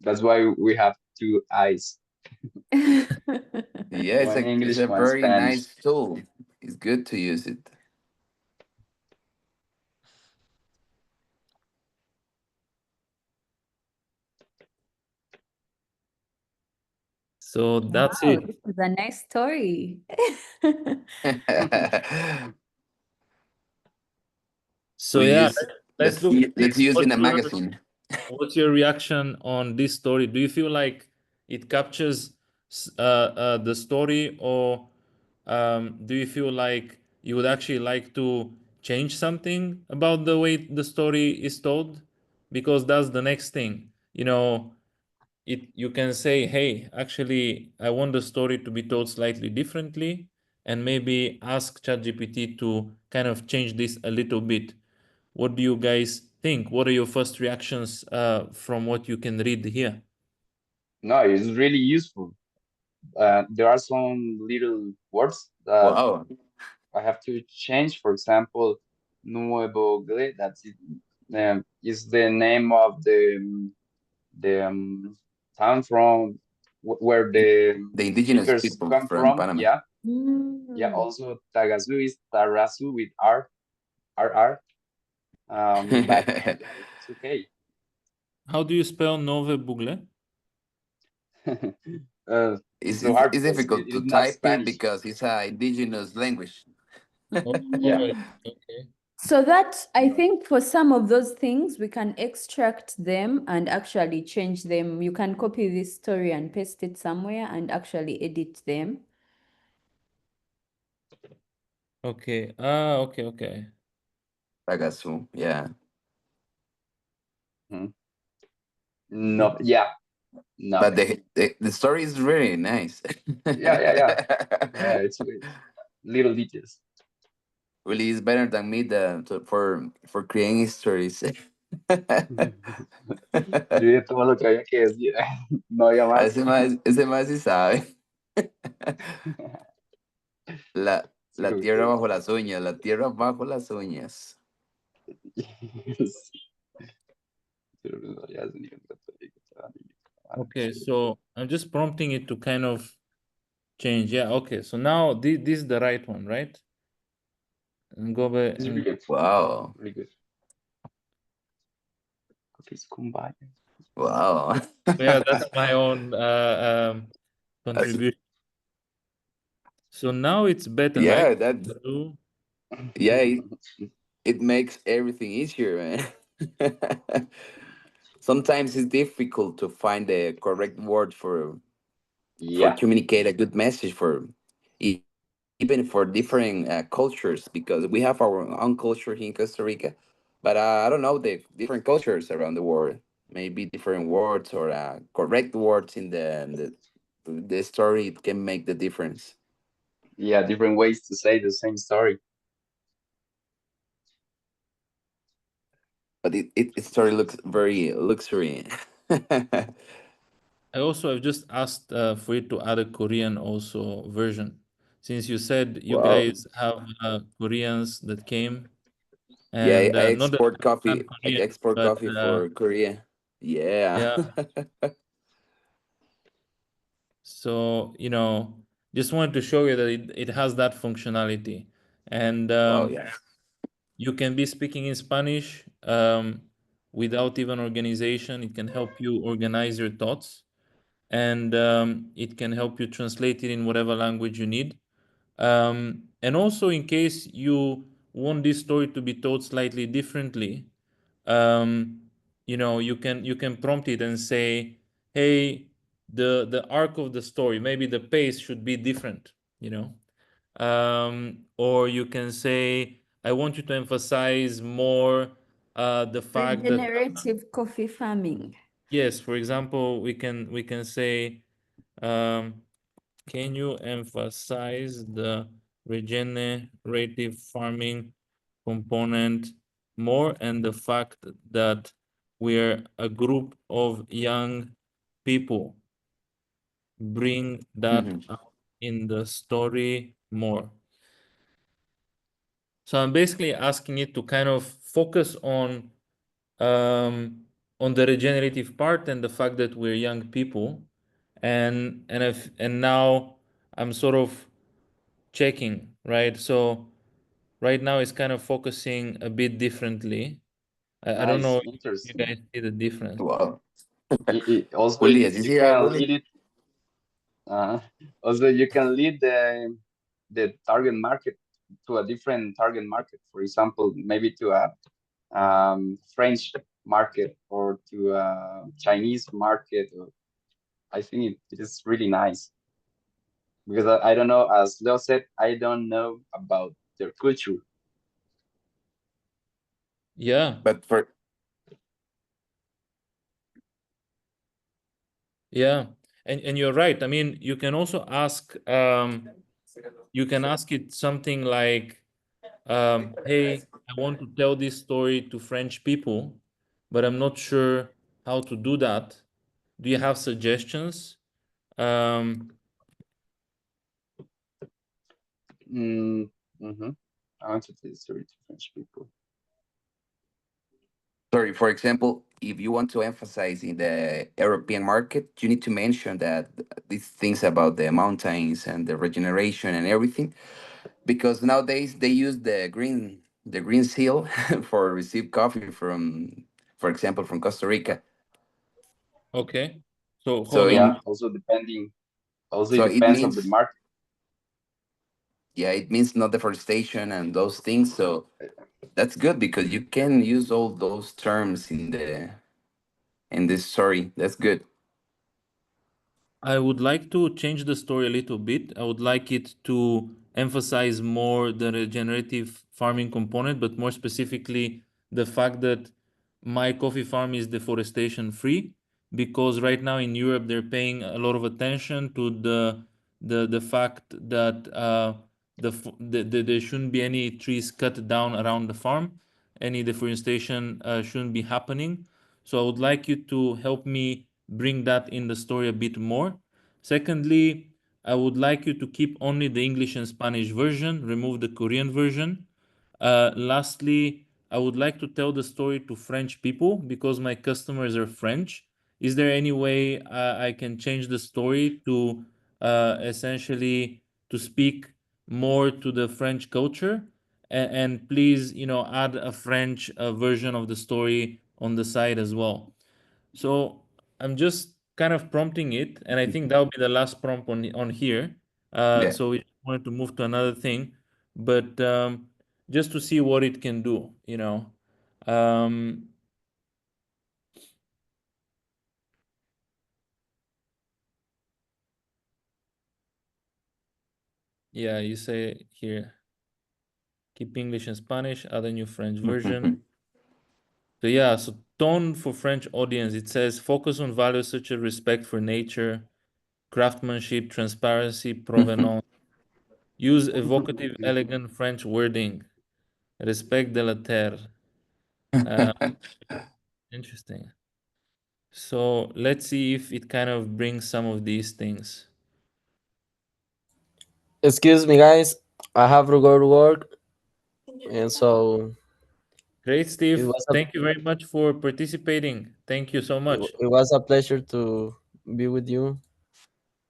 S3: that's why we have two eyes,
S4: Yeah,
S3: one
S4: it's
S3: English,
S4: a
S3: one
S4: very
S3: Spanish.
S4: nice tool. It's good to use it.
S2: So that's
S1: Wow,
S2: it.
S1: this is a nice story.
S2: So
S4: We
S2: yeah,
S4: use
S2: let's look at
S4: let's
S2: this.
S4: use in a magazine.
S2: What's your reaction on this story? Do you feel like it captures the story, or do you feel like you would actually like to change something about the way the story is told? Because that's the next thing. You know, you can say, hey, actually, I want the story to be told slightly differently, and maybe ask ChatGPT to kind of change this a little bit. What do you guys think? What are your first reactions from what you can read here?
S3: No, it's really useful. There are some little words that
S4: Wow.
S3: I have to change. For example, Nuevo Gle, that's it, is the name of the town from where the
S4: The indigenous
S3: speakers
S4: people
S3: come
S4: from
S3: from.
S4: Panama.
S3: Yeah, yeah.
S1: Mm.
S3: Also, Tagazu is Tarazu with R. But yeah, it's okay.
S2: How do you spell Nove Bugle?
S3: It's so hard
S4: It's
S3: because
S4: difficult to
S3: it's not
S4: type it
S3: Spanish.
S4: because it's a indigenous language.
S2: Oh,
S3: Yeah.
S2: okay.
S1: So that I think for some of those things we can extract them and actually change them. You can copy this story and paste it somewhere and actually edit them.
S2: Okay. Okay.
S4: Tagasu, yeah.
S3: Mhm. No, yeah,
S4: But
S3: nothing.
S4: the story is really nice.
S3: Yeah. It's good. Little details.
S4: Really is better than me for creating stories.
S3: Yo dije todo lo que había que decir. No había más.
S4: Ese más sí sabe.
S3: Sí,
S4: La tierra
S3: okay.
S4: bajo las uñas, la tierra bajo las uñas.
S2: Okay, so I'm just prompting it to kind of change. Yeah, okay. So now this is the right one, right? And go back
S3: It's really
S2: and
S3: good.
S4: Wow.
S3: Really good. Cookies combined.
S4: Wow.
S2: yeah, that's my own contribution. So now it's better, right?
S4: Yeah, yeah, it makes everything easier, man. Sometimes it's difficult to find the correct word for
S3: Yeah.
S4: communicate a good message for even for different cultures, because we have our own culture here in Costa Rica, but I don't know the different cultures around the world. Maybe different words or correct words in the story, it can make the difference.
S3: Yeah, different ways to say the same story.
S4: But it story looks very luxury.
S2: I've just asked for it to add a Korean also version, since you said you
S4: Wow.
S2: guys have Koreans that came,
S4: Yeah,
S2: and not that I understand
S4: I
S2: Korean,
S4: export
S2: but
S4: coffee for Korea. Yeah.
S2: yeah. So just wanted to show you that it has that functionality, and
S4: Wow, yeah.
S2: you can be speaking in Spanish without even organization. It can help you organize your thoughts, and it can help you translate it in whatever language you need. And also, in case you want this story to be told slightly differently, um, you can prompt it and say, "Hey, the arc of the story, maybe the pace should be different." Or you can say, "I want you to emphasize more the fact that."
S1: Regenerative coffee farming.
S2: Yes, for example, we can say, um, can you emphasize the regenerative farming component more, and the fact that we're a group of young people? Bring that
S4: Mhm.
S2: out in the story more. So I'm basically asking it to kind of focus um, on the regenerative part and the fact that we're young people, and now I'm sort of checking, right? So right now it's kind of focusing a bit differently. I don't
S3: Nice,
S2: know if you
S3: interesting.
S2: guys see the difference.
S4: Wow.
S3: Also,
S4: Juli, ¿así
S3: you
S4: se llama
S3: can
S4: Juli?
S3: lead it. Also, you can lead the target market to a different target market. For example, maybe to a French market or to Chinese market. I think it is really nice because I don't know, as Leo said, I don't know about their culture.
S2: Yeah.
S4: But for
S2: Yeah, and you're right. I mean, you can also ask you can ask it something like hey, I want to tell this story to French people, but I'm not sure how to do that. Do you have suggestions? Um,
S3: Mm, hmm I want to tell the story to French people.
S4: sorry, for example, if you want to emphasize in the European market, you need to mention that these things about the mountains and the regeneration and everything, because nowadays they use the green seal for receive coffee from, for example, from Costa Rica.
S2: okay, so
S4: So
S2: hold on.
S3: Yeah, also it
S4: so it
S3: depends of the
S4: means,
S3: market.
S4: yeah, it means not deforestation and those things. So that's good because you can use all those terms in this story. That's good.
S2: I would like to change the story a little bit. I would like it to emphasize more the regenerative farming component, but more specifically, the fact that my coffee farm is deforestation free. Because right now in Europe, they're paying a lot of attention to the fact that there shouldn't be any trees cut down around the farm. Any deforestation shouldn't be happening. So I would like you to help me bring that in the story a bit more. Secondly, I would like you to keep only the English and Spanish version, remove the Korean version. Lastly, I would like to tell the story to French people because my customers are French. Is there any way I can change the story to essentially to speak more to the French culture? And please, add a French version of the story on the side as well. So I'm just kind of prompting it, and I think that'll be the last prompt on here.
S4: Yeah,
S2: So we wanted to move to another thing, but just to see what it can do. Um, yeah, you say here, keep English and Spanish, add a new French version. So yeah, so tone for French audience, it says focus on values such as respect for nature, craftsmanship, transparency, provenance. Use evocative, elegant French wording. Respect de la terre. Uh, Interesting. So let's see if it kind of brings some of these things.
S5: Excuse me, guys. I have to go to work, and so
S2: Great,
S5: it
S2: Steve.
S5: was a
S2: Thank you very much for participating. Thank you so much.
S5: it was a pleasure to be with you.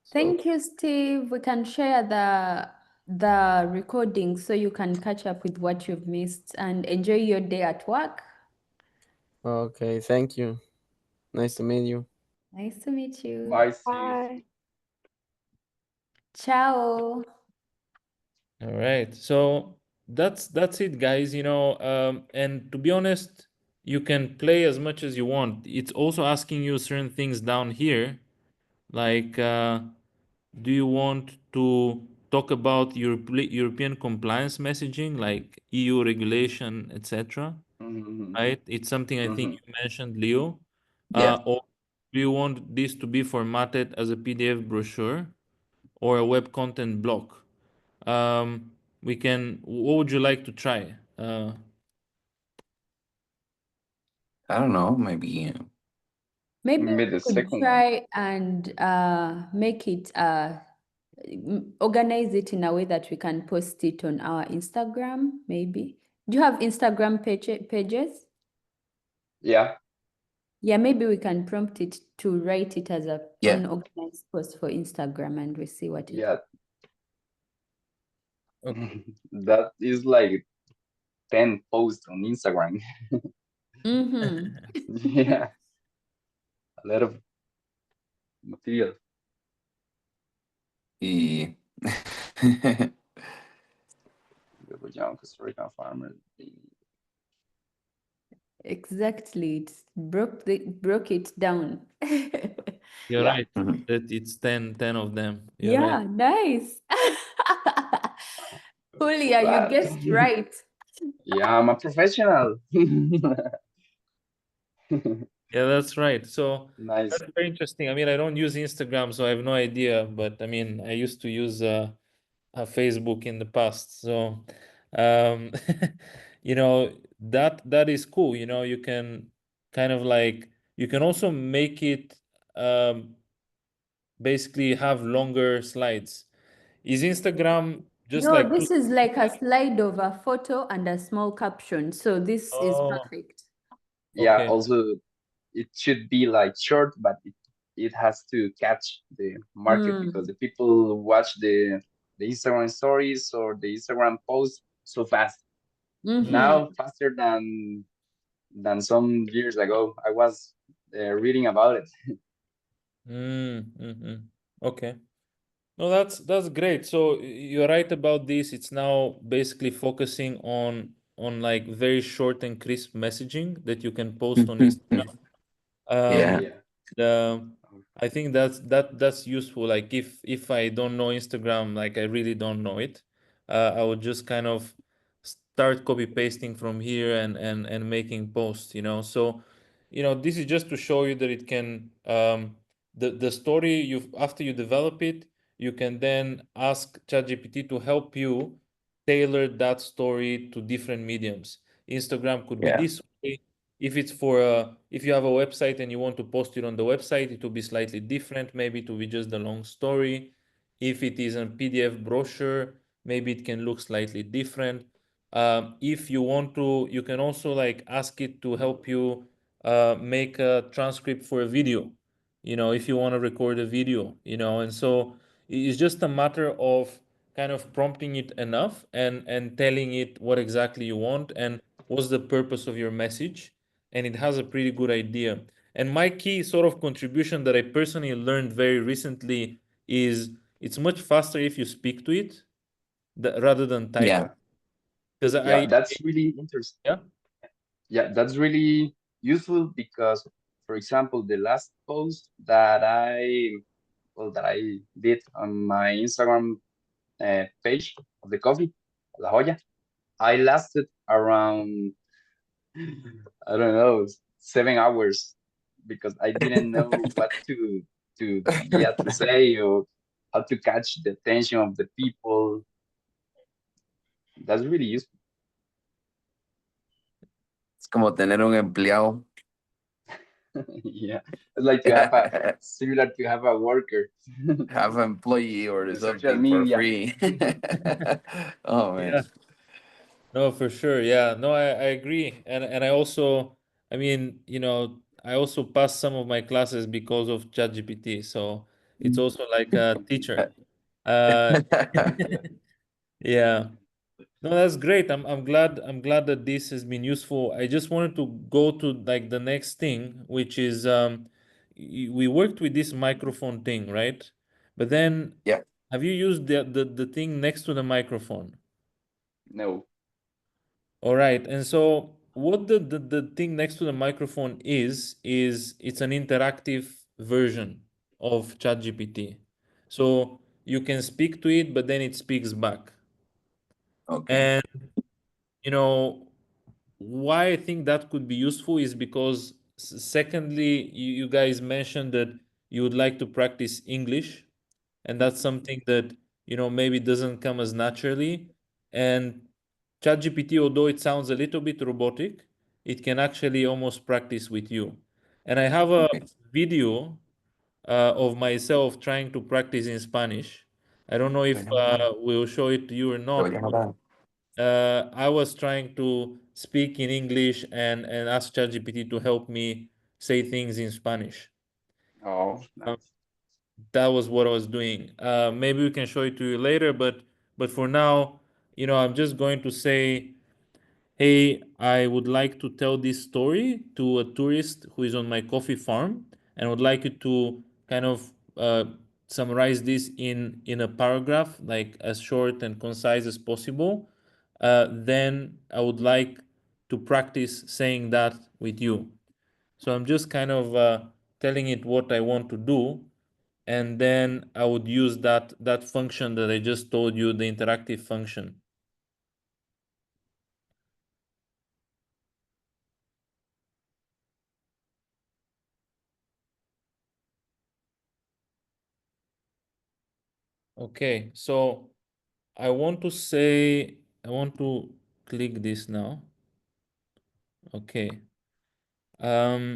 S5: So
S1: Thank you, Steve. We can share the recording so you can catch up with what you've missed and enjoy your day at work.
S5: okay, thank you. Nice to meet you.
S1: Nice to meet you.
S3: Bye, Steve.
S6: Bye.
S1: Ciao.
S2: All right. So that's it, guys. And to be honest, you can play as much as you want. It's also asking you certain things down here, like do you want to talk about European compliance messaging, like EU regulation, etc.?
S3: Hmm
S2: Right? It's something I think
S3: hmm
S2: you mentioned, Leo.
S4: yeah.
S2: Or do you want this to be formatted as a PDF brochure or a web content block? We can. What would you like to try?
S4: I don't know. Maybe.
S1: Maybe
S3: Maybe
S1: we
S3: the
S1: could
S3: second one.
S1: try and make it organize it in a way that we can post it on our Instagram, maybe. Do you have Instagram pages?
S3: Yeah,
S1: Yeah, maybe we can prompt it to write it as a
S4: Yeah.
S1: unorganized post for Instagram and we see what it.
S3: yeah.
S2: Okay.
S3: That is like 10 posts on Instagram.
S1: Mm-hmm.
S3: Yeah, a lot of material.
S4: Yeah.
S3: We were young Costa Rican farmers.
S1: Exactly. It broke it down.
S2: You're
S3: Yeah.
S2: right.
S4: Mhm.
S2: That it's 10 of them. You're right.
S1: Yeah, nice. Julia, you
S3: But
S1: guessed right.
S3: yeah, I'm a professional.
S2: Yeah, that's right. So
S3: Nice.
S2: that's very interesting. I mean, I don't use Instagram, so I have no idea. But I mean, I used to use Facebook in the past. So, um, that is cool. You can kind of like you can also make it basically have longer slides. Is Instagram just
S1: No,
S2: like two?
S1: this is like a slide of a photo and a small caption. So this is
S2: Oh,
S1: perfect.
S3: Yeah,
S2: okay.
S3: also it should be like short, but it has to catch the market because
S1: Mm.
S3: the people watch the Instagram stories or the Instagram posts so fast.
S1: Mm-hmm.
S3: Now faster than some years ago. I was reading about it.
S2: Mm-hmm. Okay. No, that's great. So you're right about this. It's now basically focusing on like very short and crisp messaging that you can post on Instagram.
S4: Yeah.
S2: Um,
S3: Yeah.
S2: the I think that's useful. Like if I don't know Instagram, like I really don't know it, I would just kind of start copy pasting from here and making posts. So this is just to show you that it can the story you after you develop it, you can then ask ChatGPT to help you tailor that story to different mediums. Instagram could be
S4: Yeah.
S2: this way. If you have a website and you want to post it on the website, it will be slightly different. Maybe it will be just the long story. If it is a PDF brochure, maybe it can look slightly different. If you want to, you can also like ask it to help you make a transcript for a video. If you want to record a video, and so it's just a matter of kind of prompting it enough and telling it what exactly you want and what's the purpose of your message, and it has a pretty good idea. And my key sort of contribution that I personally learned very recently is it's much faster if you speak to it rather than type.
S4: Yeah.
S2: Because
S3: Yeah, that's really interesting.
S2: yeah.
S3: Yeah, that's really useful because, for example, the last post that I did on my Instagram page of the coffee, La Joya, I lasted around, I don't know, 7 hours because I didn't know what to say or how to catch the attention of the people. That's really useful.
S4: Es como tener un empleado.
S3: Yeah, it's like to have a similar to have a worker
S4: Have an employee or
S3: in social
S4: something for
S3: media.
S4: free. Oh man.
S2: Yeah. No, for sure. Yeah. No, I agree. And I also, I mean, I also passed some of my classes because of ChatGPT. So it's also like a teacher. Uh,
S3: Yeah.
S2: yeah. No, that's great. I'm glad that this has been useful. I just wanted to go to like the next thing, which is we worked with this microphone thing, right? But then
S4: Yeah.
S2: have you used the thing next to the microphone?
S3: No.
S2: All right. And so what the thing next to the microphone is it's an interactive version of ChatGPT. So you can speak to it, but then it speaks back.
S4: Okay.
S2: And you know why I think that could be useful is because secondly, you guys mentioned that you would like to practice English, and that's something that maybe doesn't come as naturally. And ChatGPT, although it sounds a little bit robotic, it can actually almost practice with you. And I have a
S4: Okay.
S2: video of myself trying to practice in Spanish. I don't know
S4: Te
S2: if
S4: voy a mandar.
S2: we'll show it to you or
S4: Te voy
S2: not,
S4: a
S2: but
S4: mandar.
S2: I was trying to speak in English and ask ChatGPT to help me say things in Spanish.
S3: Oh,
S2: Um,
S3: nice.
S2: that was what I was doing. Maybe we can show it to you later, but for now, I'm just going to say, hey, I would like to tell this story to a tourist who is on my coffee farm, and would like you to kind of summarize this in a paragraph, like as short and concise as possible. Then I would like to practice saying that with you. So I'm just kind of telling it what I want to do, and then I would use that function that I just told you, the interactive function. Okay, so I want to click this now. Okay. I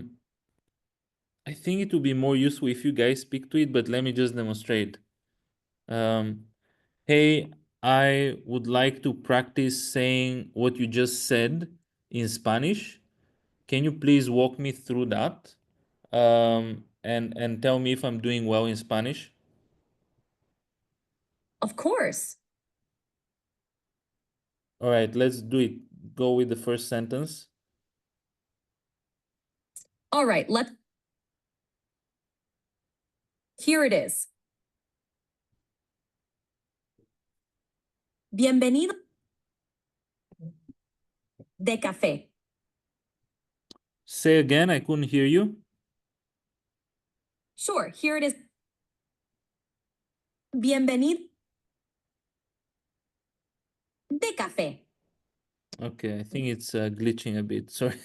S2: think it would be more useful if you guys speak to it, but let me just demonstrate. Hey, I would like to practice saying what you just said in Spanish. Can you please walk me through that? And tell me if I'm doing well in Spanish.
S7: Of course.
S2: All right, let's do it. Go with the first sentence.
S7: All right, here it is. Bienvenido de café.
S2: Say again, I couldn't hear you.
S7: Sure, here it is. Bienvenido de café.
S2: Okay, I think it's glitching a bit. Sorry.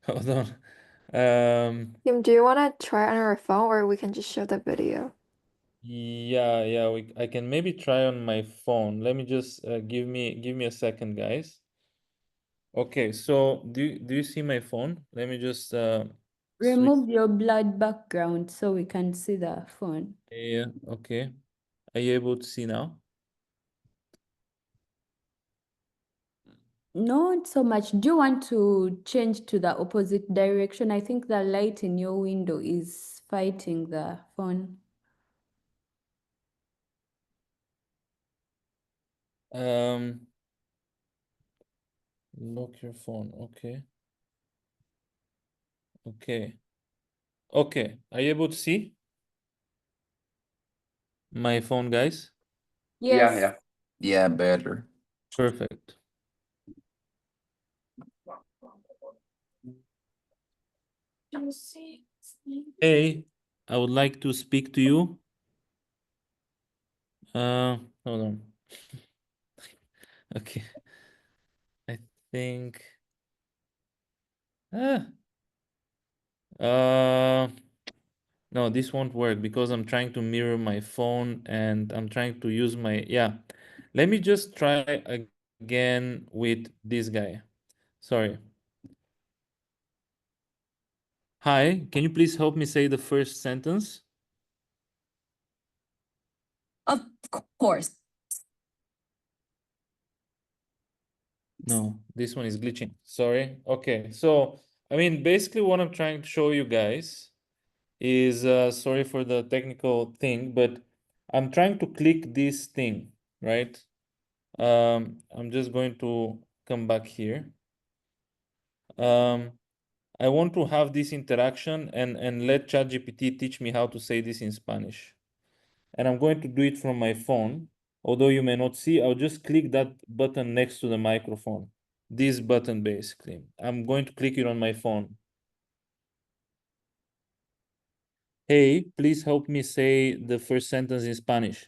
S2: Hold on.
S6: Kim, do you want to try it on our phone or we can just show the video?
S2: Yeah, I can maybe try on my phone. Let me just give me a second, guys. Okay, so do you see my phone? Let me just switch.
S1: Remove your blurred background so we can see the phone.
S2: Yeah, okay. Are you able to see now?
S1: Not so much. Do you want to change to the opposite direction? I think the light in your window is fighting the phone.
S2: Lock your phone. Okay. Okay. Okay. Are you able to see my phone, guys?
S3: Yeah,
S1: Yes.
S3: yeah.
S4: Yeah, better.
S2: Perfect. Hey, I would like to speak to you. Hold on. Okay. I think. Ah. No, this won't work because I'm trying to mirror my phone and I'm trying to use my, yeah. Let me just try again with this guy. Sorry. Hi, can you please help me say the first sentence?
S7: Of course.
S2: No, this one is glitching. Sorry. Okay, so I mean, basically what I'm trying to show you guys is, sorry for the technical thing, but I'm trying to click this thing, right? I'm just going to come back here. I want to have this interaction and let ChatGPT teach me how to say this in Spanish. And I'm going to do it from my phone. Although you may not see, I'll just click that button next to the microphone. This button, basically. I'm going to click it on my phone. Hey, please help me say the first sentence in Spanish.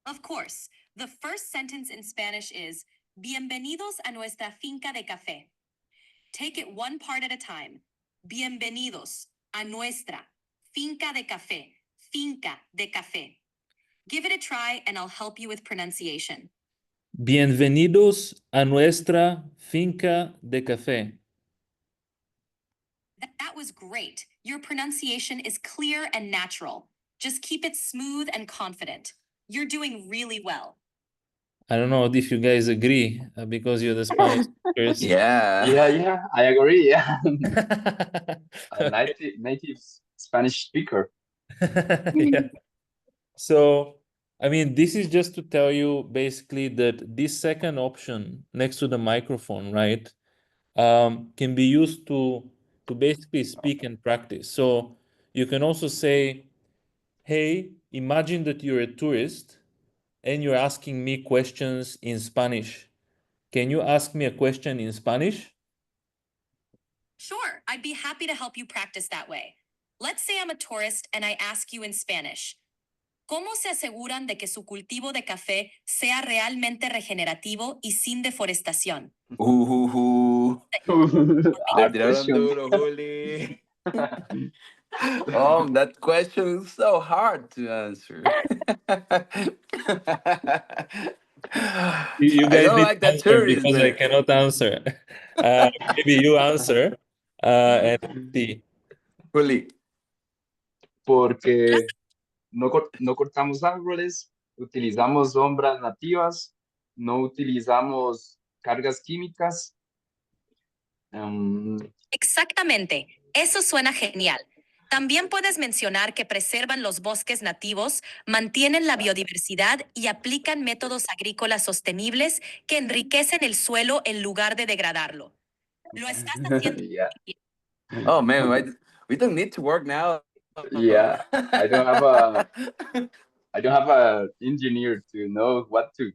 S7: Of course. The first sentence in Spanish is Bienvenidos a nuestra finca de café. Take it one part at a time. Bienvenidos a nuestra finca de café. Finca de café. Give it a try and I'll help you with pronunciation.
S2: Bienvenidos a nuestra finca de café.
S7: That was great. Your pronunciation is clear and natural. Just keep it smooth and confident. You're doing really well.
S2: I don't know if you guys agree because you're the Spanish speakers.
S4: Yeah.
S3: Yeah, I agree. Yeah. A
S2: Okay.
S3: native Spanish speaker.
S2: Yeah. So, I mean, this is just to tell you basically that this second option next to the microphone, right, can be used to basically speak and practice. So you can also say, hey, imagine that you're a tourist and you're asking me questions in Spanish. can you ask me a question in Spanish?
S7: Sure, I'd be happy to help you practice that way. Let's say I'm a tourist and I ask you in Spanish, ¿cómo se aseguran de que su cultivo de café sea realmente regenerativo y sin deforestación?
S4: Le
S3: Hard
S4: tiraron
S3: question.
S4: duro, Juli. Oh, that question is so hard to answer.
S2: You
S4: I
S2: guys
S4: don't
S2: need
S4: like
S2: to
S4: that
S2: answer because I
S4: tourism.
S2: cannot answer. Maybe you answer and see.
S4: Juli,
S3: Porque no cortamos árboles, utilizamos sombras nativas, no utilizamos cargas químicas.
S7: Exactamente, eso suena genial. También puedes mencionar que preservan los bosques nativos, mantienen la biodiversidad y aplican métodos agrícolas sostenibles que enriquecen el suelo en lugar de degradarlo. Lo estás haciendo
S3: Yeah,
S7: muy bien.
S4: oh man, we don't need to work now.
S3: yeah. I don't have a engineer to know what to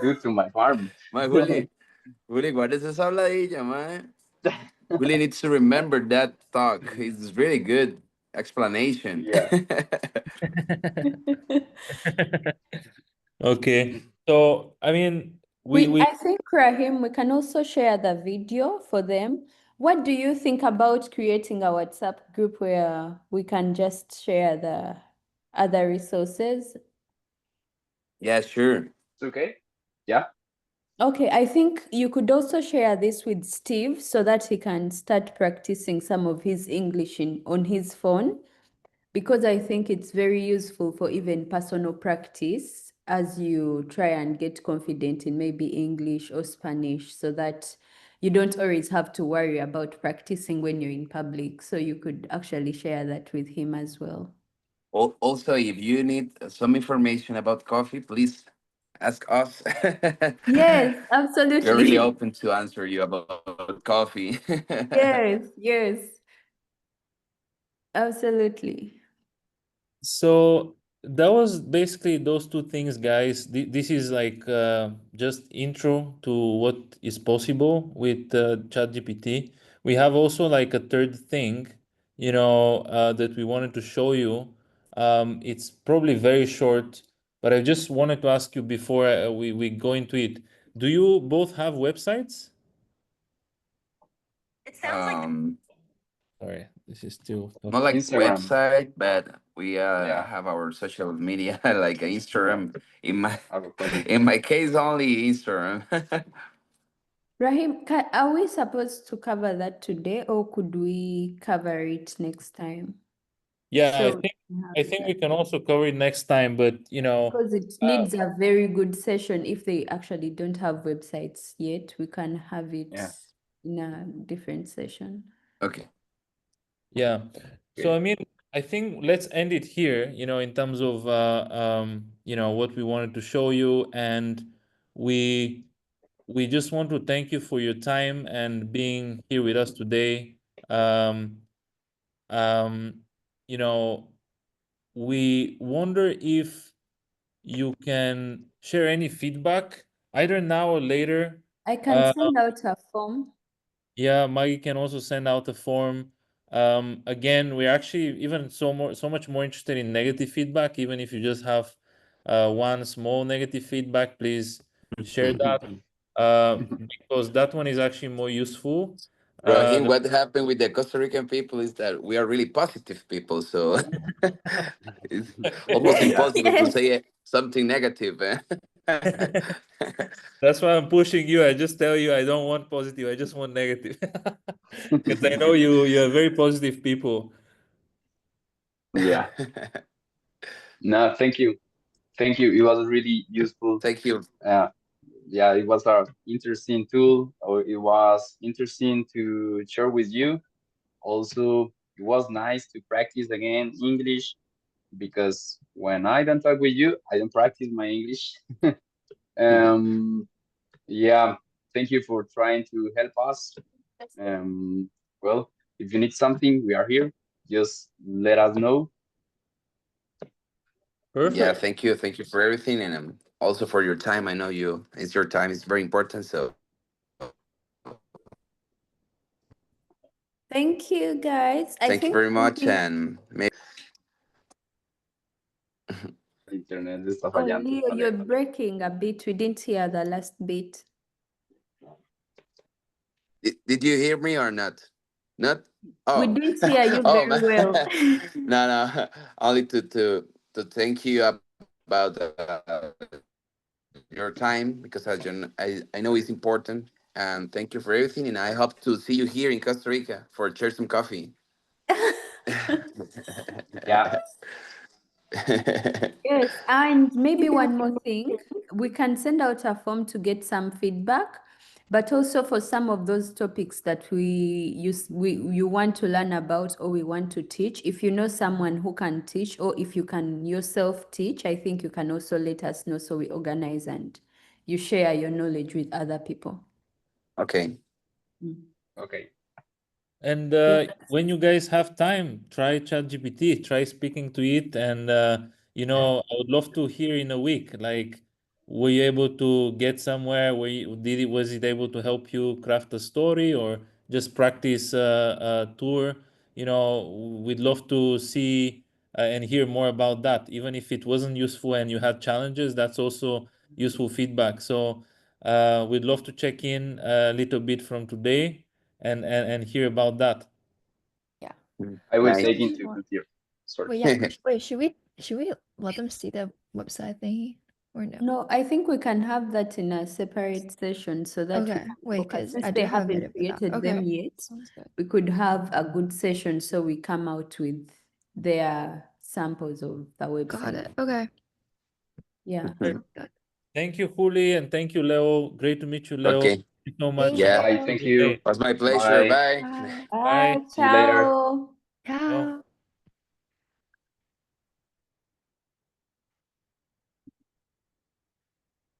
S3: do to my farm.
S4: Man, Juli, guárdese esa habladilla, man. Juli needs to remember that talk. It's really good explanation.
S3: Yeah.
S2: Okay. So, I mean, we
S1: I think, Rahim, we can also share the video for them. What do you think about creating a WhatsApp group where we can just share the other resources?
S4: Yeah, sure.
S3: It's okay. Yeah.
S1: Okay, I think you could also share this with Steve so that he can start practicing some of his English on his phone, because I think it's very useful for even personal practice as you try and get confident in maybe English or Spanish, so that you don't always have to worry about practicing when you're in public. So you could actually share that with him as well.
S4: Also, if you need some information about coffee, please ask us.
S1: Yes,
S4: We're really
S1: absolutely.
S4: open to answer you about coffee.
S1: Yes, yes, absolutely.
S2: So that was basically those two things, guys. This is like just intro to what is possible with ChatGPT. We have also like a third thing, that we wanted to show you. It's probably very short, but I just wanted to ask you before we go into it. Do you both have websites?
S7: It sounds like
S2: Sorry, this is still
S4: Not like
S3: Instagram.
S4: website, but we
S3: Yeah.
S4: have our social media like Instagram.
S3: Our public.
S4: In my case, only Instagram.
S1: Rahim, are we supposed to cover that today, or could we cover it next time?
S2: Yeah,
S1: So we
S2: I
S1: have
S2: think we
S1: that.
S2: can also cover it next time, but
S1: Because it needs a very good session. If they actually don't have websites yet, we can have it
S3: Yeah.
S1: in a different session.
S4: Okay.
S2: yeah. So
S3: Okay.
S2: I mean, I think let's end it here, in terms of what we wanted to show you, and we just want to thank you for your time and being here with us today. Um, um, you know, we wonder if you can share any feedback either now or later.
S1: I can send out a form.
S2: Yeah, Maggie can also send out a form. Again, we're actually even so much more interested in negative feedback. Even if you just have one small negative feedback, please share that, because that one is actually more useful.
S4: Rahim,
S2: The-
S4: what happened with the Costa Rican people is that we are really positive people, so it's almost
S3: Yeah.
S4: impossible to
S1: Yes.
S4: say something negative.
S2: That's why I'm pushing you. I just tell you I don't want positive. I just want negative, because I know you're very positive people.
S3: Yeah. No, thank you. Thank you. It was really useful.
S4: Thank you.
S3: Yeah, it was a interesting tool, or it was interesting to share with you. Also, it was nice to practice again English, because when I don't talk with you, I don't practice my English. Yeah, thank you for trying to help us. Well, if you need something, we are here. Just let us know.
S4: Yeah,
S2: Perfect.
S4: thank you. Thank you for everything, and also for your time. I know it's your time. It's very important. So
S1: Thank you, guys. I
S4: Thank you
S1: think
S4: very much,
S1: maybe,
S4: and maybe
S3: Internet está
S1: oh,
S3: fallando.
S1: Leo,
S3: Vale,
S1: you're
S3: vale.
S1: breaking a bit. We didn't hear the last bit.
S4: did you hear me or not? Not.
S1: We
S4: Oh,
S1: didn't hear you
S4: oh
S1: very
S4: man.
S1: well.
S4: No, no. Only to thank you about your time, because I know it's important, and thank you for everything. And I hope to see you here in Costa Rica for share some coffee.
S3: Yeah,
S1: Yes, and maybe one more thing, we can send out a form to get some feedback, but also for some of those topics that you want to learn about or we want to teach. If you know someone who can teach, or if you can yourself teach, I think you can also let us know so we organize and you share your knowledge with other people.
S4: Okay.
S3: okay.
S2: And
S1: Yeah.
S2: when you guys have time, try ChatGPT, try speaking to it. And, I would love to hear in a week, like, were you able to get somewhere? Was it able to help you craft a story or just practice a tour? We'd love to see and hear more about that. Even if it wasn't useful and you had challenges, that's also useful feedback. So we'd love to check in a little bit from today and hear about that.
S1: Yeah.
S3: I will
S4: Nice.
S3: take into consideration. Sorry.
S6: Wait, yeah. Wait, should we let them see the website thingy or no?
S1: No, I think we can have that in a separate session so that we
S6: Okay,
S1: can
S6: wait,
S1: focus.
S6: because
S1: Since
S6: I
S1: they
S6: do have a
S1: haven't
S6: meeting for that.
S1: created them
S6: Okay,
S1: yet,
S6: sounds good.
S1: we could have a good session so we come out with their samples of the
S6: Got
S1: website.
S6: it. Okay.
S1: Yeah.
S6: Sounds good.
S2: Thank you, Juli, and thank you, Leo. Great to meet you, Leo.
S4: Okay.
S2: Thank you so
S6: Thank
S2: much.
S4: Yeah.
S3: Bye.
S6: you.
S3: Thank
S2: Good
S3: you.
S2: day.
S4: Was my pleasure.
S3: Bye.
S4: Bye.
S6: Bye.
S1: Bye.
S2: Bye.
S3: See you later.
S1: Ciao.
S6: Ciao.